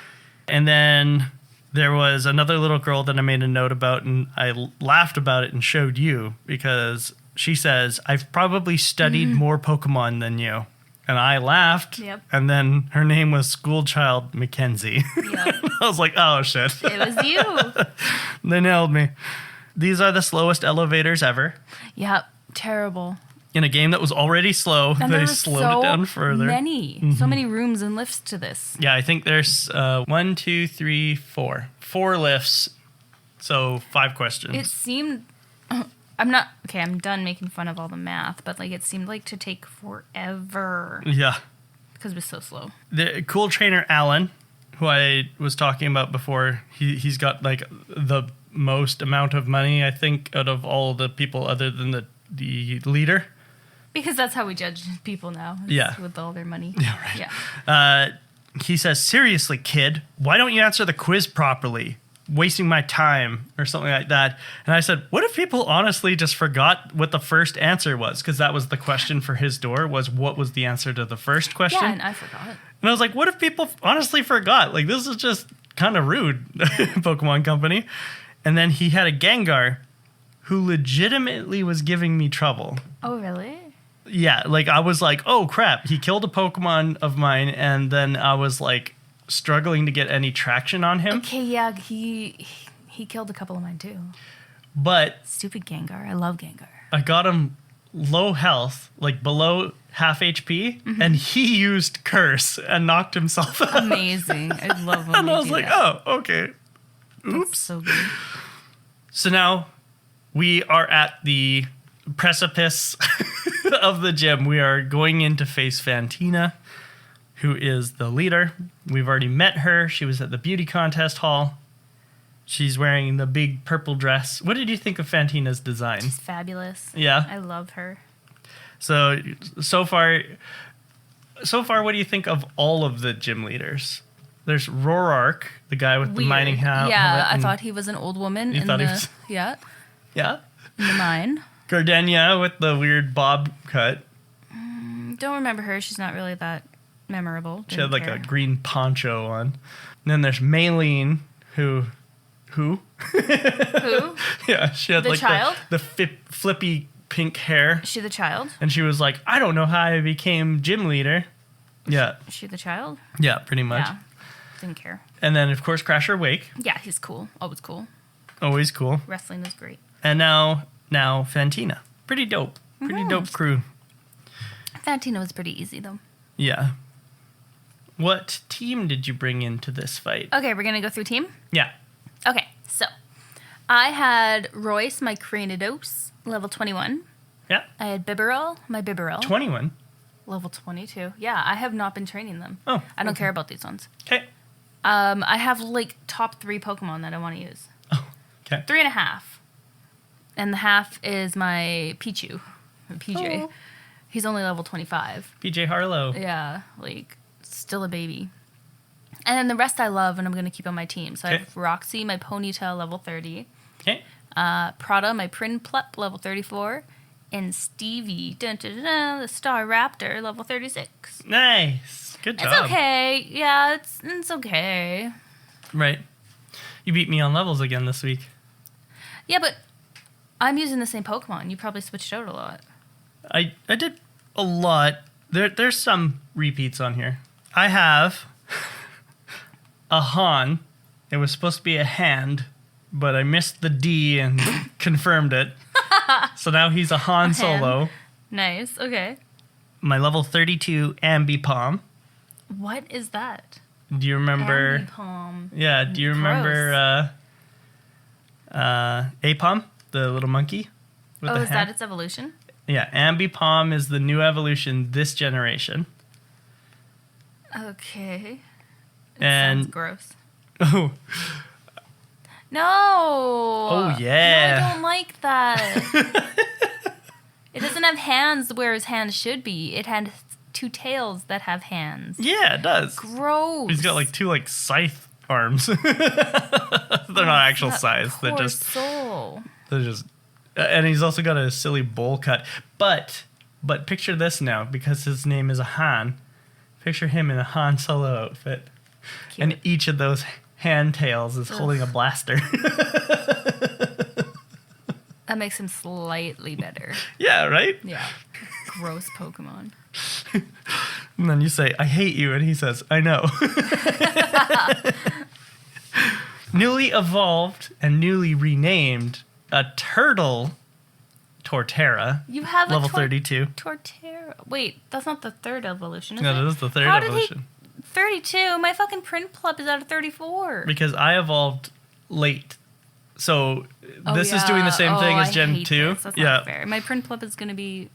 And then there was another little girl that I made a note about, and I laughed about it and showed you because she says, I've probably studied more Pokemon than you. And I laughed, Yep. And then her name was Schoolchild Mackenzie. Yep. I was like, oh, shit. It was you. They nailed me. These are the slowest elevators ever. Yep. Terrible. In a game that was already slow, And they slowed it down further. So many rooms and lifts to this. Yeah, I think there's 1, 2, 3, 4. 4 lifts, so 5 questions. It seemed... I'm done making fun of all the math, but like it seemed like to take forever. Yeah. Because it was so slow. The cool trainer Alan, who I was talking about before, he's got like the most amount of money, I think, out of all the people other than the leader. Because that's how we judge people now. Yeah. With all their money. Yeah, right. Yeah. He says, seriously, kid, why don't you answer the quiz properly? Wasting my time or something like that. And I said, what if people honestly just forgot what the first answer was? Because that was the question for his door, was what was the answer to the first question? Yeah, and I forgot. And I was like, what if people honestly forgot? Like, this is just kind of rude, Pokemon Company. And then he had a Gengar who legitimately was giving me trouble. Oh, really? Yeah, like I was like, oh crap, he killed a Pokemon of mine, and then I was like struggling to get any traction on him. Okay, yeah, he killed a couple of mine too. But stupid Gengar. I love Gengar. I got him low health, like below half HP, and he used Curse and knocked himself out. Amazing. I love when And I was like, oh, okay. Oops. That's so good. So now we are at the precipice of the gym. We are going in to face Fantina, who is the leader. We've already met her. She was at the beauty contest hall. She's wearing the big purple dress. What did you think of Fantina's design? She's fabulous. Yeah. I love her. So far, what do you think of all of the gym leaders? There's Roark, the guy with the mining hat. Yeah, I thought he was an old woman. You thought he was? Yeah. Yeah. In the mine. Gardenia with the weird bob cut. Don't remember her. She's not really that memorable. She had like a green poncho on. And then there's Maylene, who? Who? Yeah, she had the like child? the flippy pink hair. Is she the child? And she was like, I don't know how I became gym leader. Yeah. Is she the child? Yeah, pretty much. Yeah. Didn't care. And then, of course, Crasher Wake. Yeah, he's cool. Always cool. Always cool. Wrestling is great. And now Fantina. Pretty dope. Pretty dope crew. Fantina was pretty easy, though. Yeah. What team did you bring into this fight? Okay, we're going to go through team? Yeah. Okay, so I had Royce, my Cranidos, level 21. Yeah. I had Bibarel, my Bibarel. 21. Level 22. Yeah, I have not been training them. Oh. I don't care about these ones. Okay. I have like top 3 Pokemon that I want to use. Oh, okay. 3.5. And the half is my Pichu. Or PJ. Oh. He's only level 25. PJ Harlow. Yeah, like, still a baby. And then the rest I love, and I'm going to keep on my team. So I have Roxy, my Ponytail, level 30. Okay. Prada, my Prinplup, level 34. And Stevie, the Star Raptor, level 36. Nice. Good job. It's okay. Yeah, it's okay. Right. You beat me on levels again this week. Yeah, but I'm using the same Pokemon. You probably switched out a lot. I did a lot. There's some repeats on here. I have a Han. It was supposed to be a hand, but I missed the D and confirmed it. So now he's a Han Solo. Nice. Okay. My level 32 Ambipom. What is that? Do you remember? Ambipom. Yeah. Do you remember Apom, the little monkey? With the is hand? that its evolution? Yeah. Ambipom is the new evolution this generation. Okay. And sounds gross. Oh. No. Oh yeah. No, I don't like that. It doesn't have hands where his hands should be. It had 2 tails that have hands. Yeah, it does. Gross. He's got like 2 like scythe arms. They're not actual scythes. They're just soul. They're just and he's also got a silly bowl cut. But picture this now, because his name is a Han. Picture him in a Han Solo outfit. Cute. And each of those hand tails is holding a blaster. That makes him slightly better. Yeah, right? Yeah. Gross Pokemon. And then you say, I hate you, and he says, I know. Newly evolved and newly renamed, a turtle Torterra. You have level 32. Torterra. Wait, that's not the 3rd evolution, is it? No, that is the 3rd How evolution. 32? My fucking Prinplup is out of 34. Because I evolved late. So this is doing the same thing as Gen 2. That's not fair. My Prinplup is going to be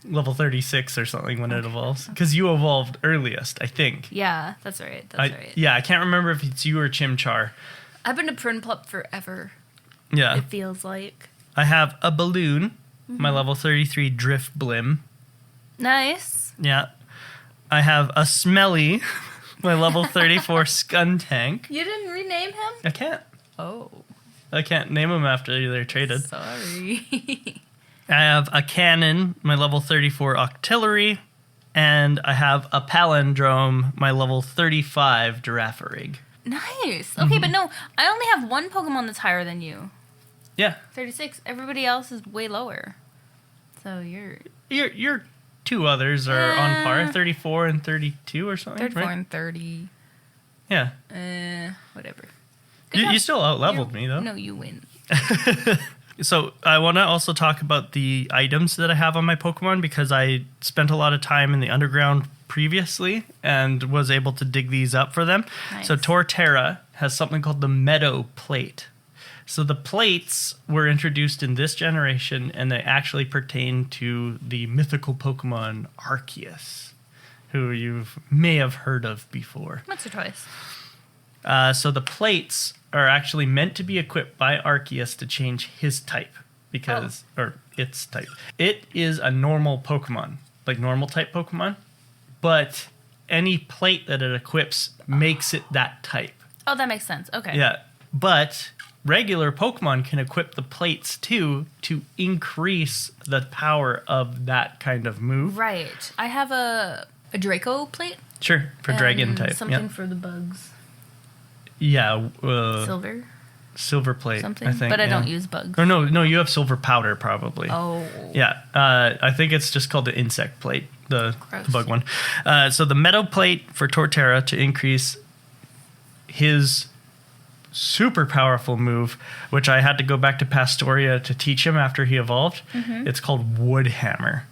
level 36 or something when it evolves. Because you evolved earliest, I think. Yeah, that's right. That's right. Yeah, I can't remember if it's you or Chimchar. I've been a Prinplup forever. Yeah. It feels like. I have a balloon, my level 33 Drift Blim. Nice. Yeah. I have a Smelly, my level 34 Skuntank. You didn't rename him? I can't. Oh. I can't name them after they're traded. Sorry. I have a Cannon, my level 34 Octillery. And I have a Palindrome, my level 35 Girafarig. Nice. Okay, but no, I only have 1 Pokemon that's higher than you. Yeah. 36. Everybody else is way lower. So you're two others are on par, 34 and 32 or something. 34 right? and 30. Yeah. Whatever. You still out-leveled me, though. No, you win. So I want to also talk about the items that I have on my Pokemon, because I spent a lot of time in the underground previously and was able to dig these up for them. Nice. So Torterra has something called the Meadow Plate. So the plates were introduced in this generation, and they actually pertain to the mythical Pokemon Arceus, who you may have heard of before. Once or twice. So the plates are actually meant to be equipped by Arceus to change his type, or its type. It is a normal Pokemon, like normal type Pokemon, but any plate that it equips makes it that type. Oh, that makes sense. Okay. Yeah, but regular Pokemon can equip the plates too to increase the power of that kind of move. Right. I have a Draco plate. Sure, for dragon type. Something for the bugs. Yeah. Silver plate, something, I think. but I don't use bugs. Or no, you have silver powder probably. Oh. Yeah, I think it's just called the insect plate, the bug one. So the meadow plate for Torterra to increase his super powerful move, which I had to go back to Pastoria to teach him after he evolved. Mm-hmm. It's called Wood Hammer.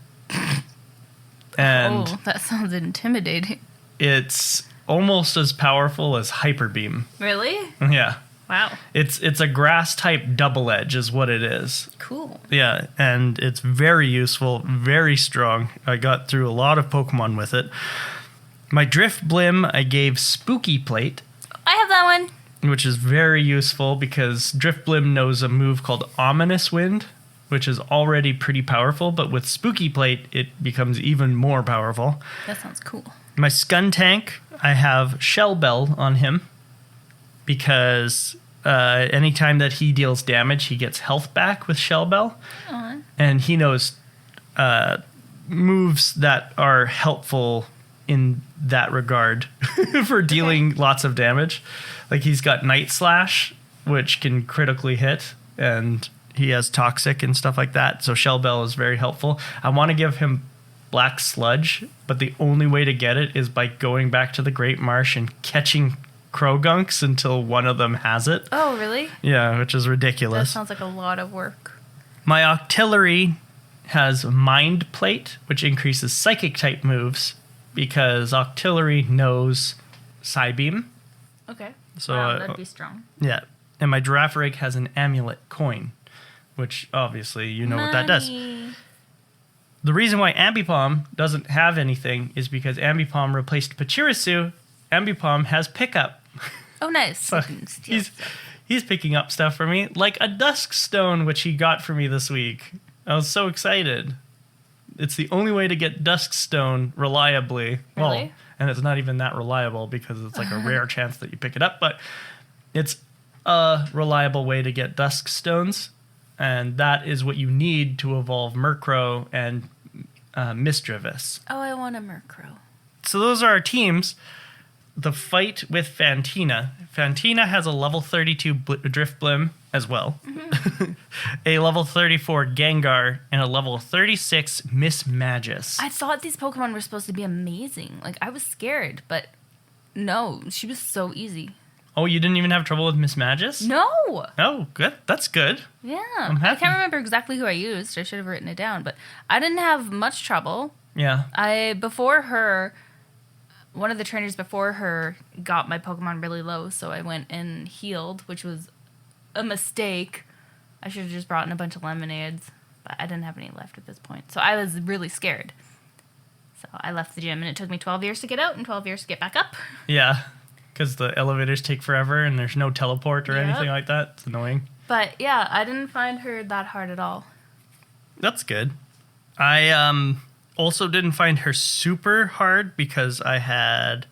And that sounds intimidating. It's almost as powerful as Hyper Beam. Really? Yeah. Wow. It's a grass type double edge is what it is. Cool. Yeah, and it's very useful, very strong. I got through a lot of Pokemon with it. My Drift Blim, I gave Spooky Plate. I have that one. Which is very useful because Drift Blim knows a move called Ominous Wind, which is already pretty powerful, but with Spooky Plate, it becomes even more powerful. That sounds cool. My Skuntank, I have Shell Bell on him because anytime that he deals damage, he gets health back with Shell Bell. Aww. And he knows moves that are helpful in that regard for dealing lots of damage. Like he's got Night Slash, which can critically hit, and he has Toxic and stuff like that. So Shell Bell is very helpful. I want to give him Black Sludge, but the only way to get it is by going back to the Great Marsh and catching Crogunks until one of them has it. Oh, really? Yeah, which is ridiculous. That sounds like a lot of work. My Octillery has Mind Plate, which increases Psychic type moves because Octillery knows Psybeam. Okay. So wow, that'd be strong. Yeah. And my Girafarig has an Amulet Coin, which obviously you know what that does. The reason why Ambipom doesn't have anything is because Ambipom replaced Pachirisu. Ambipom has pickup. Oh, nice. So he's picking up stuff for me, like a Dusk Stone, which he got for me this week. I was so excited. It's the only way to get Dusk Stone reliably. Really? Well, and it's not even that reliable because it's like a rare chance that you pick it up, but it's a reliable way to get Dusk Stones, and that is what you need to evolve Murkrow and Misdreavus. Oh, I want a Murkrow. So those are our teams. The fight with Fantina. Fantina has a level 32 Drift Blim as well. Mm-hmm. A level 34 Gengar and a level 36 Mismagius. I thought these Pokemon were supposed to be amazing. Like, I was scared, but no, she was so easy. Oh, you didn't even have trouble with Mismagius? No. Oh, good. That's good. Yeah. I can't remember exactly who I used. I should have written it down, but I didn't have much trouble. Yeah. Before her, one of the trainers before her got my Pokemon really low, so I went and healed, which was a mistake. I should have just brought in a bunch of lemonades, but I didn't have any left at this point. So I was really scared. So I left the gym, and it took me 12 years to get out and 12 years to get back up. Yeah, because the elevators take forever, and there's no teleport or anything like that. It's annoying. But yeah, I didn't find her that hard at all. That's good. I also didn't find her super hard because I had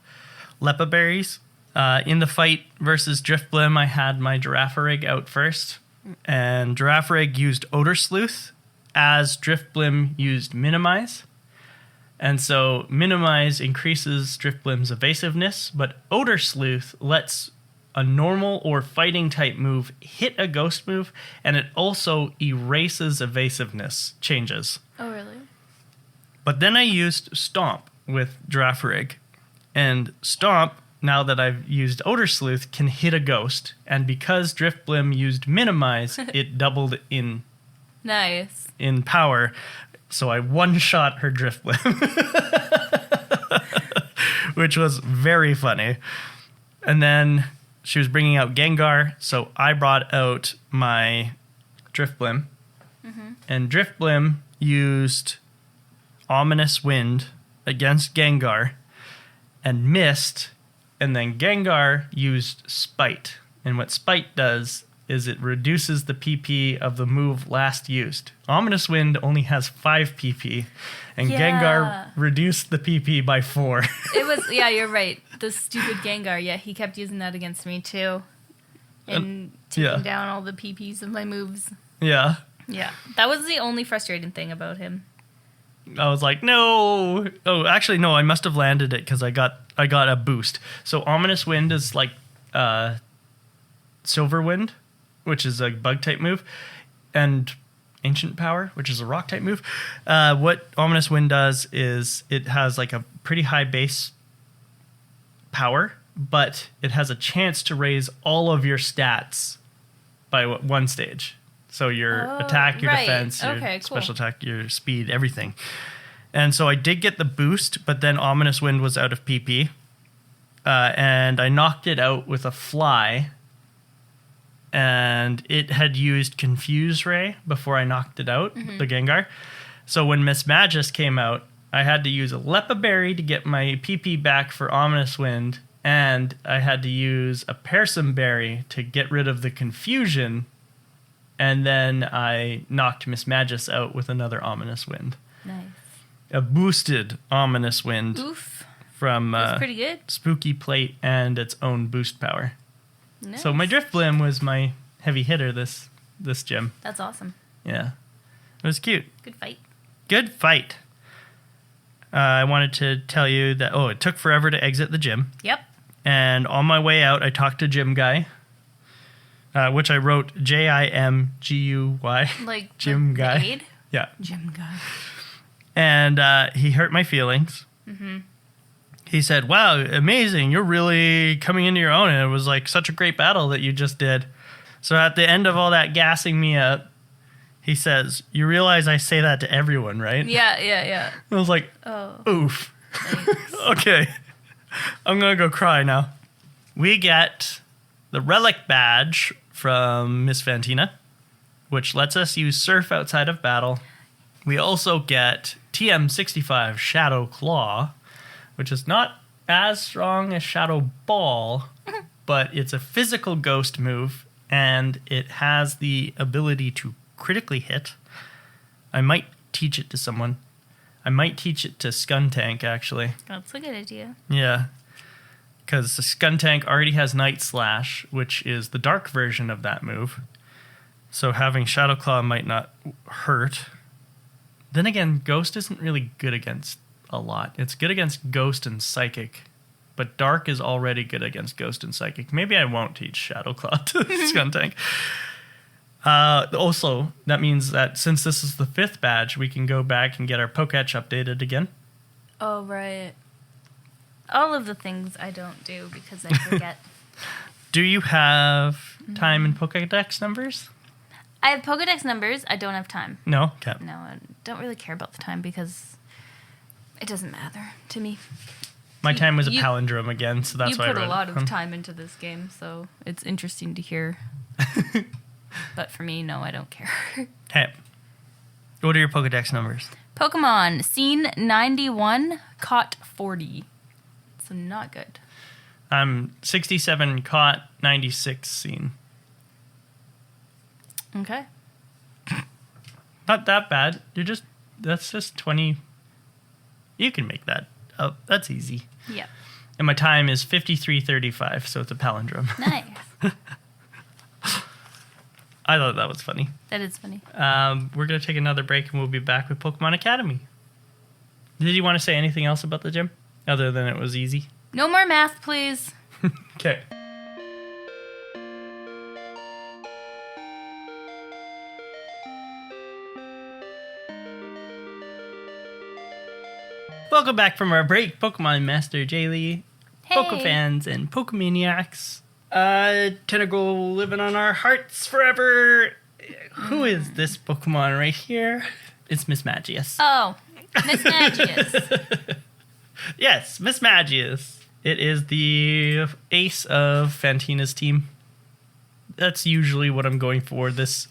Lepa Berries. In the fight versus Drifblim, I had my Girafarig out first, and Girafarig used Odor Sleuth as Drifblim used Minimize. And so Minimize increases Drifblim's evasiveness, but Odor Sleuth lets a normal or fighting type move hit a ghost move, and it also erases evasiveness changes. Oh, really? But then I used Stomp with Girafarig. And Stomp, now that I've used Odor Sleuth, can hit a ghost. And because Drifblim used Minimize, it doubled in power. So I one-shot her Drifblim. Which was very funny. And then she was bringing out Gengar, so I brought out my Drifblim. And Drifblim used Ominous Wind against Gengar and missed, and then Gengar used Spite. And what Spite does is it reduces the PP of the move last used. Ominous Wind only has 5 PP, and Gengar reduced the PP by 4. It was, yeah, you're right. The stupid Gengar, yeah, he kept using that against me too. And taking down all the PPs of my moves. Yeah. Yeah, that was the only frustrating thing about him. I was like, no. Oh, actually, no, I must have landed it because I got a boost. So Ominous Wind is like Silver Wind, which is a bug-type move, and Ancient Power, which is a rock-type move. What Ominous Wind does is it has like a pretty high base power, but it has a chance to raise all of your stats by one stage. So your attack, your defense, your special attack, your speed, everything. And so I did get the boost, but then Ominous Wind was out of PP. And I knocked it out with a fly. And it had used Confuse Ray before I knocked it out, the Gengar. So when Miss Magus came out, I had to use a Lepa Berry to get my PP back for Ominous Wind. And I had to use a Persum Berry to get rid of the confusion. And then I knocked Miss Magus out with another Ominous Wind. Nice. A boosted Ominous Wind. Oof. From That's pretty good. Spooky Plate and its own boost power. Nice. So my Drifblim was my heavy hitter this gym. That's awesome. Yeah. It was cute. Good fight. Good fight. I wanted to tell you that, it took forever to exit the gym. Yep. And on my way out, I talked to Gym Guy. Which I wrote Jimguy. Like Gym Guy. Maid? Yeah. Gym Guy. And he hurt my feelings. He said, wow, amazing. You're really coming into your own. And it was like such a great battle that you just did. So at the end of all that gassing me up, he says, you realize I say that to everyone, right? Yeah. I was like, oof. Okay. I'm going to go cry now. We get the Relic Badge from Miss Fantina, which lets us use Surf outside of battle. We also get TM65 Shadow Claw, which is not as strong as Shadow Ball, but it's a physical ghost move, and it has the ability to critically hit. I might teach it to someone. I might teach it to Skuntank, actually. That's a good idea. Yeah. Because the Skuntank already has Night Slash, which is the dark version of that move. So having Shadow Claw might not hurt. Then again, Ghost isn't really good against a lot. It's good against Ghost and Psychic. But Dark is already good against Ghost and Psychic. Maybe I won't teach Shadow Claw to Skuntank. Also, that means that since this is the 5th badge, we can go back and get our Poketch updated again. Oh, right. All of the things I don't do because I forget. Do you have time and Pokedex numbers? I have Pokedex numbers. I don't have time. No? Okay. No, I don't really care about the time because it doesn't matter to me. My time was a palindrome again, so that's why I read it. You put a lot of time into this game, so it's interesting to hear. But for me, no, I don't care. Okay. What are your Pokedex numbers? Pokemon, Scene 91, Caught 40. So not good. I'm 67 caught, 96 seen. Okay. Not that bad. That's just 20. You can make that up. That's easy. Yeah. And my time is 53:35, so it's a palindrome. Nice. I thought that was funny. That is funny. We're going to take another break and we'll be back with Pokemon Academy. Did you want to say anything else about the gym other than it was easy? No more math, please. Okay. Welcome back from our break, Pokemon Master Jaylee, Hey. Pokefans, and Pokemaniacs. Tentacle living on our hearts forever. Who is this Pokemon right here? It's Miss Magius. Oh, Miss Magius. Yes, Miss Magius. It is the ace of Fantina's team. That's usually what I'm going for this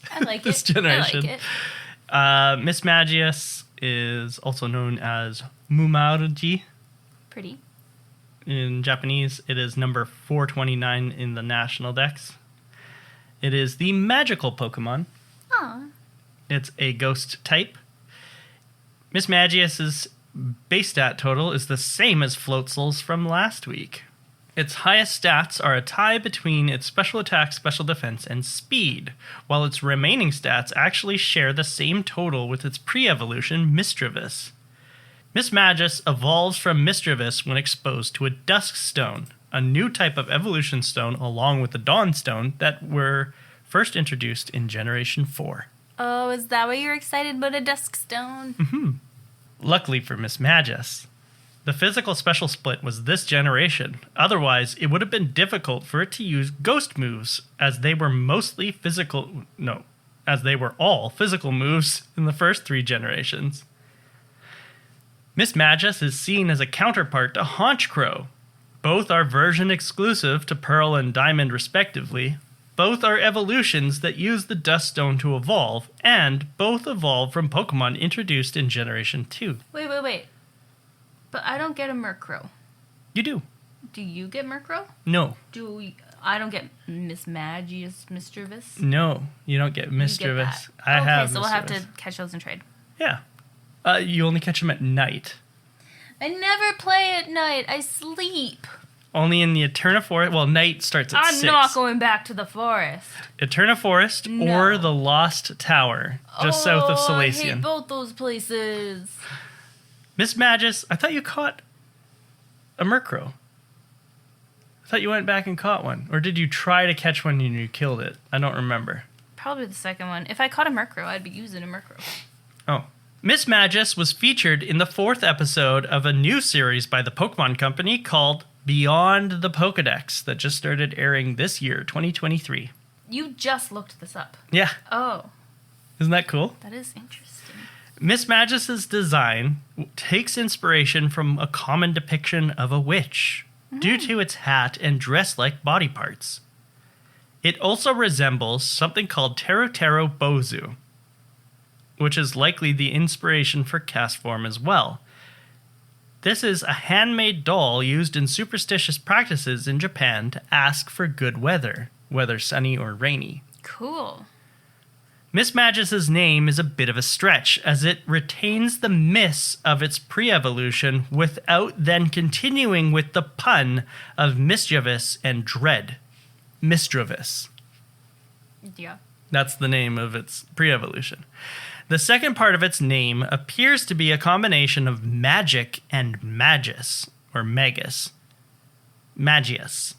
generation. I like it. Miss Magius is also known as Mumaruji. Pretty. In Japanese, it is number 429 in the national dex. It is the magical Pokemon. Aw. It's a ghost type. Miss Magius's base stat total is the same as Floatzel's from last week. Its highest stats are a tie between its special attack, special defense, and speed, while its remaining stats actually share the same total with its pre-evolution Misdreavus. Miss Magius evolves from Misdreavus when exposed to a Dusk Stone, a new type of evolution stone along with the Dawn Stone that were first introduced in Generation 4. Oh, is that why you're excited about a Dusk Stone? Luckily for Miss Magius, the physical special split was this generation. Otherwise, it would have been difficult for it to use ghost moves, as they were all physical moves in the first 3 generations. Miss Magius is seen as a counterpart to Honchkrow. Both are version exclusive to Pearl and Diamond respectively. Both are evolutions that use the Dust Stone to evolve, and both evolve from Pokemon introduced in Generation 2. Wait. But I don't get a Murkrow. You do. Do you get Murkrow? No. I don't get Miss Magius Misdreavus? No, you don't get Misdreavus. I have Misdreavus. we'll have to catch those and trade. Yeah. You only catch them at night. I never play at night. I sleep. Only in the Eterna Forest. Well, night starts at 6. I'm not going back to the forest. Eterna Forest or the Lost Tower, just south of Celestic. I hate both those places. Miss Magius, I thought you caught a Murkrow. I thought you went back and caught one. Or did you try to catch one and you killed it? I don't remember. Probably the second one. If I caught a Murkrow, I'd be using a Murkrow. Oh. Miss Magius was featured in the 4th episode of a new series by the Pokemon Company called Beyond the Pokedex that just started airing this year, 2023. You just looked this up. Yeah. Oh. Isn't that cool? That is interesting. Miss Magius's design takes inspiration from a common depiction of a witch due to its hat and dress-like body parts. It also resembles something called Tero Bozu, which is likely the inspiration for Castform as well. This is a handmade doll used in superstitious practices in Japan to ask for good weather, whether sunny or rainy. Cool. Miss Magius's name is a bit of a stretch, as it retains the miss of its pre-evolution without then continuing with the pun of mischievous and dread. Misdreavus. Yeah. That's the name of its pre-evolution. The second part of its name appears to be a combination of magic and magus, or magus. Magius.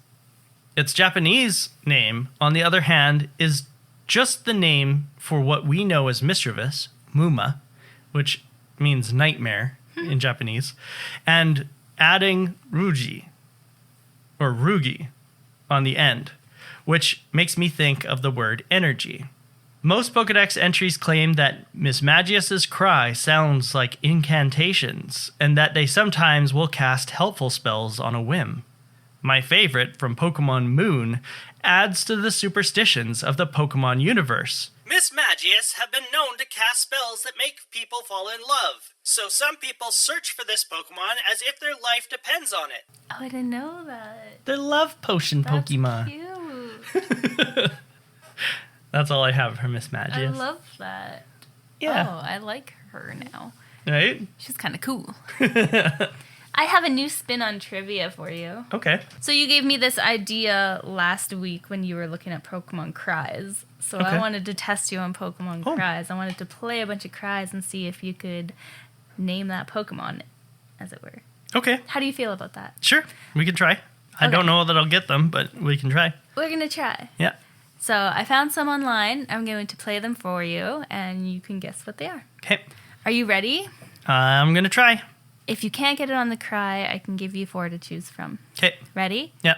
Its Japanese name, on the other hand, is just the name for what we know as Misdreavus, Muma, which means nightmare in Japanese, and adding Rugi, or Rugi, on the end, which makes me think of the word energy. Most Pokedex entries claim that Miss Magius's cry sounds like incantations, and that they sometimes will cast helpful spells on a whim. My favorite, from Pokemon Moon, adds to the superstitions of the Pokemon universe. Miss Magius have been known to cast spells that make people fall in love, so some people search for this Pokemon as if their life depends on it. Oh, I didn't know that. They're love potion That's Pokemon. Cute. That's all I have for Miss Magius. I love that. Yeah. Oh, I like her now. Right? She's kind of cool. I have a new spin on trivia for you. Okay. So you gave me this idea last week when you were looking at Pokemon cries. So Okay. I wanted to test you on Pokemon cries. I wanted to play a bunch of cries and see if you could name that Pokemon, as it were. Okay. How do you feel about that? Sure. We can try. I Okay. don't know that I'll get them, but we can try. We're going to try. Yeah. So I found some online. I'm going to play them for you, and you can guess what they are. Okay. Are you ready? I'm going to try. If you can't get it on the cry, I can give you 4 to choose from. Okay. Ready? Yeah.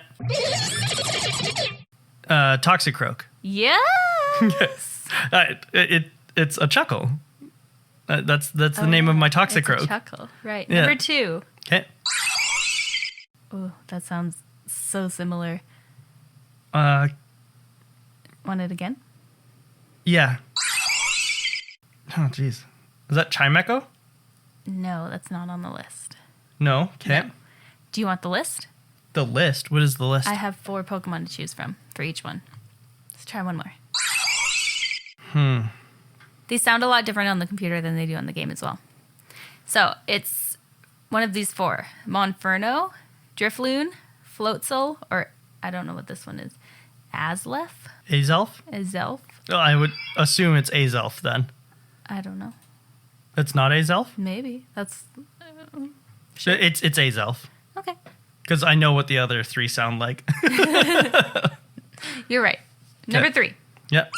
Toxicroak. Yes. It's a chuckle. That's the name of my Toxicroak. It's a chuckle. Right. Yeah. Number 2. Okay. Oh, that sounds so similar. Want it again? Yeah. Oh, jeez. Is that Chimecho? No, that's not on the list. No. Okay. No. Do you want the list? The list? What is the list? I have 4 Pokemon to choose from for each one. Let's try one more. These sound a lot different on the computer than they do on the game as well. So it's one of these 4. Monferno, Drifloon, Floatzel, or I don't know what this one is. Azelf? Azelf? Oh, I would assume it's Azelf then. I don't know. It's not Azelf? Maybe. That's... Sure. It's Azelf. Okay. Because I know what the other 3 sound like. You're right. Number 3. Yep.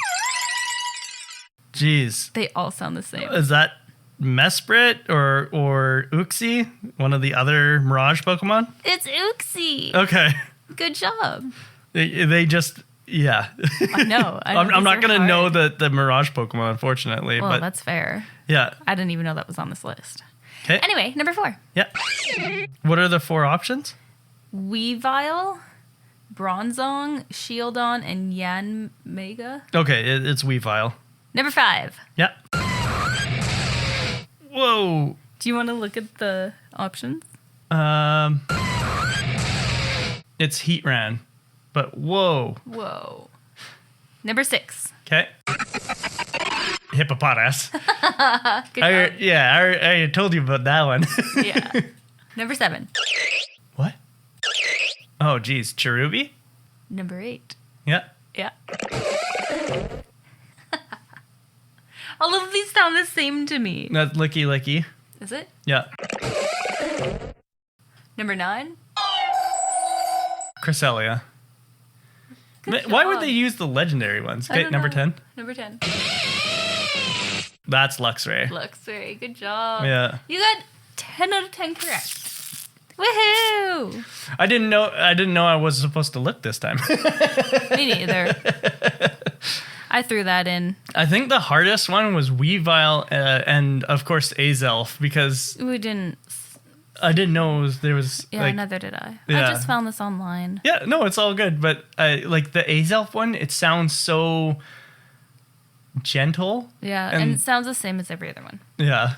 Jeez. They all sound the same. Is that Mesprit or Uxie? One of the other Mirage Pokemon? It's Uxie. Okay. Good job. They just... Yeah. I know. I'm not going to know the Mirage Pokemon, unfortunately. Well, but that's fair. Yeah. I didn't even know that was on this list. Okay. Anyway, number 4. Yeah. What are the 4 options? Weavile, Bronzong, Shieldon, and Yanmega. Okay, it's Weavile. Number 5. Yeah. Whoa. Do you want to look at the options? It's Heatran. But whoa. Whoa. Number 6. Okay. Hippopotas. Good job. I told you about that one. Yeah. Number 7. What? Oh, geez. Cherubi? Number 8. Yeah. Yeah. All of these sound the same to me. That's Licky. Is it? Yeah. Number 9. Cresselia. Good Why job. would they use the legendary ones? I Okay, don't number know. 10. Number 10. That's Luxray. Luxray. Good job. Yeah. You got 10 out of 10 correct. Woohoo! I didn't know I was supposed to look this time. Me neither. I threw that in. I think the hardest one was Weavile and of course Azelf because We didn't. I didn't know there was Yeah, neither did I. Yeah. I just found this online. Yeah, no, it's all good, but like the Azelf one, it sounds so gentle. Yeah, and it sounds the same as every other one. Yeah.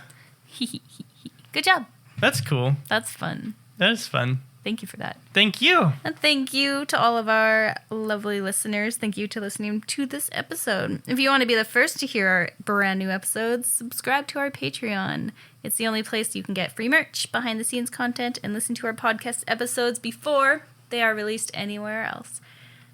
Good job. That's cool. That's fun. That is fun. Thank you for that. Thank you. And thank you to all of our lovely listeners. Thank you to listening to this episode. If you want to be the first to hear our brand new episodes, subscribe to our Patreon. It's the only place you can get free merch, behind the scenes content, and listen to our podcast episodes before they are released anywhere else.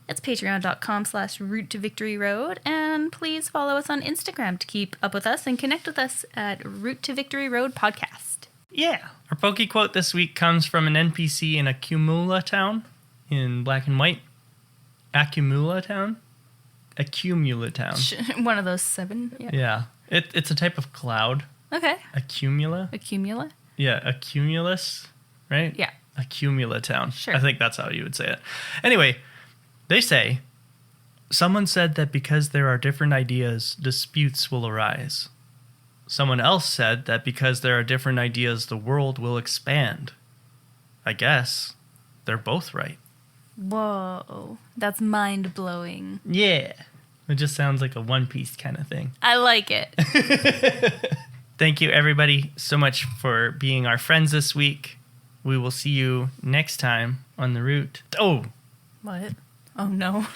It's patreon.com/route to victory road. And please follow us on Instagram to keep up with us and connect with us at Route to Victory Road Podcast. Yeah. Our Poke quote this week comes from an NPC in Accumula Town in Black and White. Accumula Town? Accumula Town. One of those 7. Yeah. Yeah. It's a type of cloud. Okay. Accumula? Accumula? Yeah, accumulus, right? Yeah. Accumula Town. Sure. I think that's how you would say it. Anyway, they say, someone said that because there are different ideas, disputes will arise. Someone else said that because there are different ideas, the world will expand. I guess they're both right. Whoa. That's mind-blowing. Yeah. It just sounds like a One Piece kind of thing. I like it. Thank you, everybody, so much for being our friends this week. We will see you next time on the route. Oh! What? Oh, no.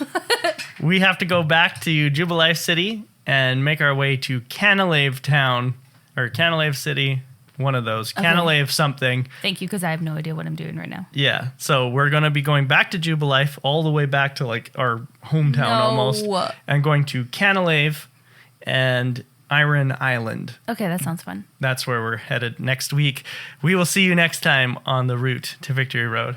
We have to go back to Jubilife City and make our way to Canalave Town, or Canalave City, one of those. Okay. Canalave something. Thank you, because I have no idea what I'm doing right now. Yeah, so we're going to be going back to Jubilife, all the way back to like our hometown almost, and going to Canalave and Iron Island. Okay, that sounds fun. That's where we're headed next week. We will see you next time on the route to Victory Road.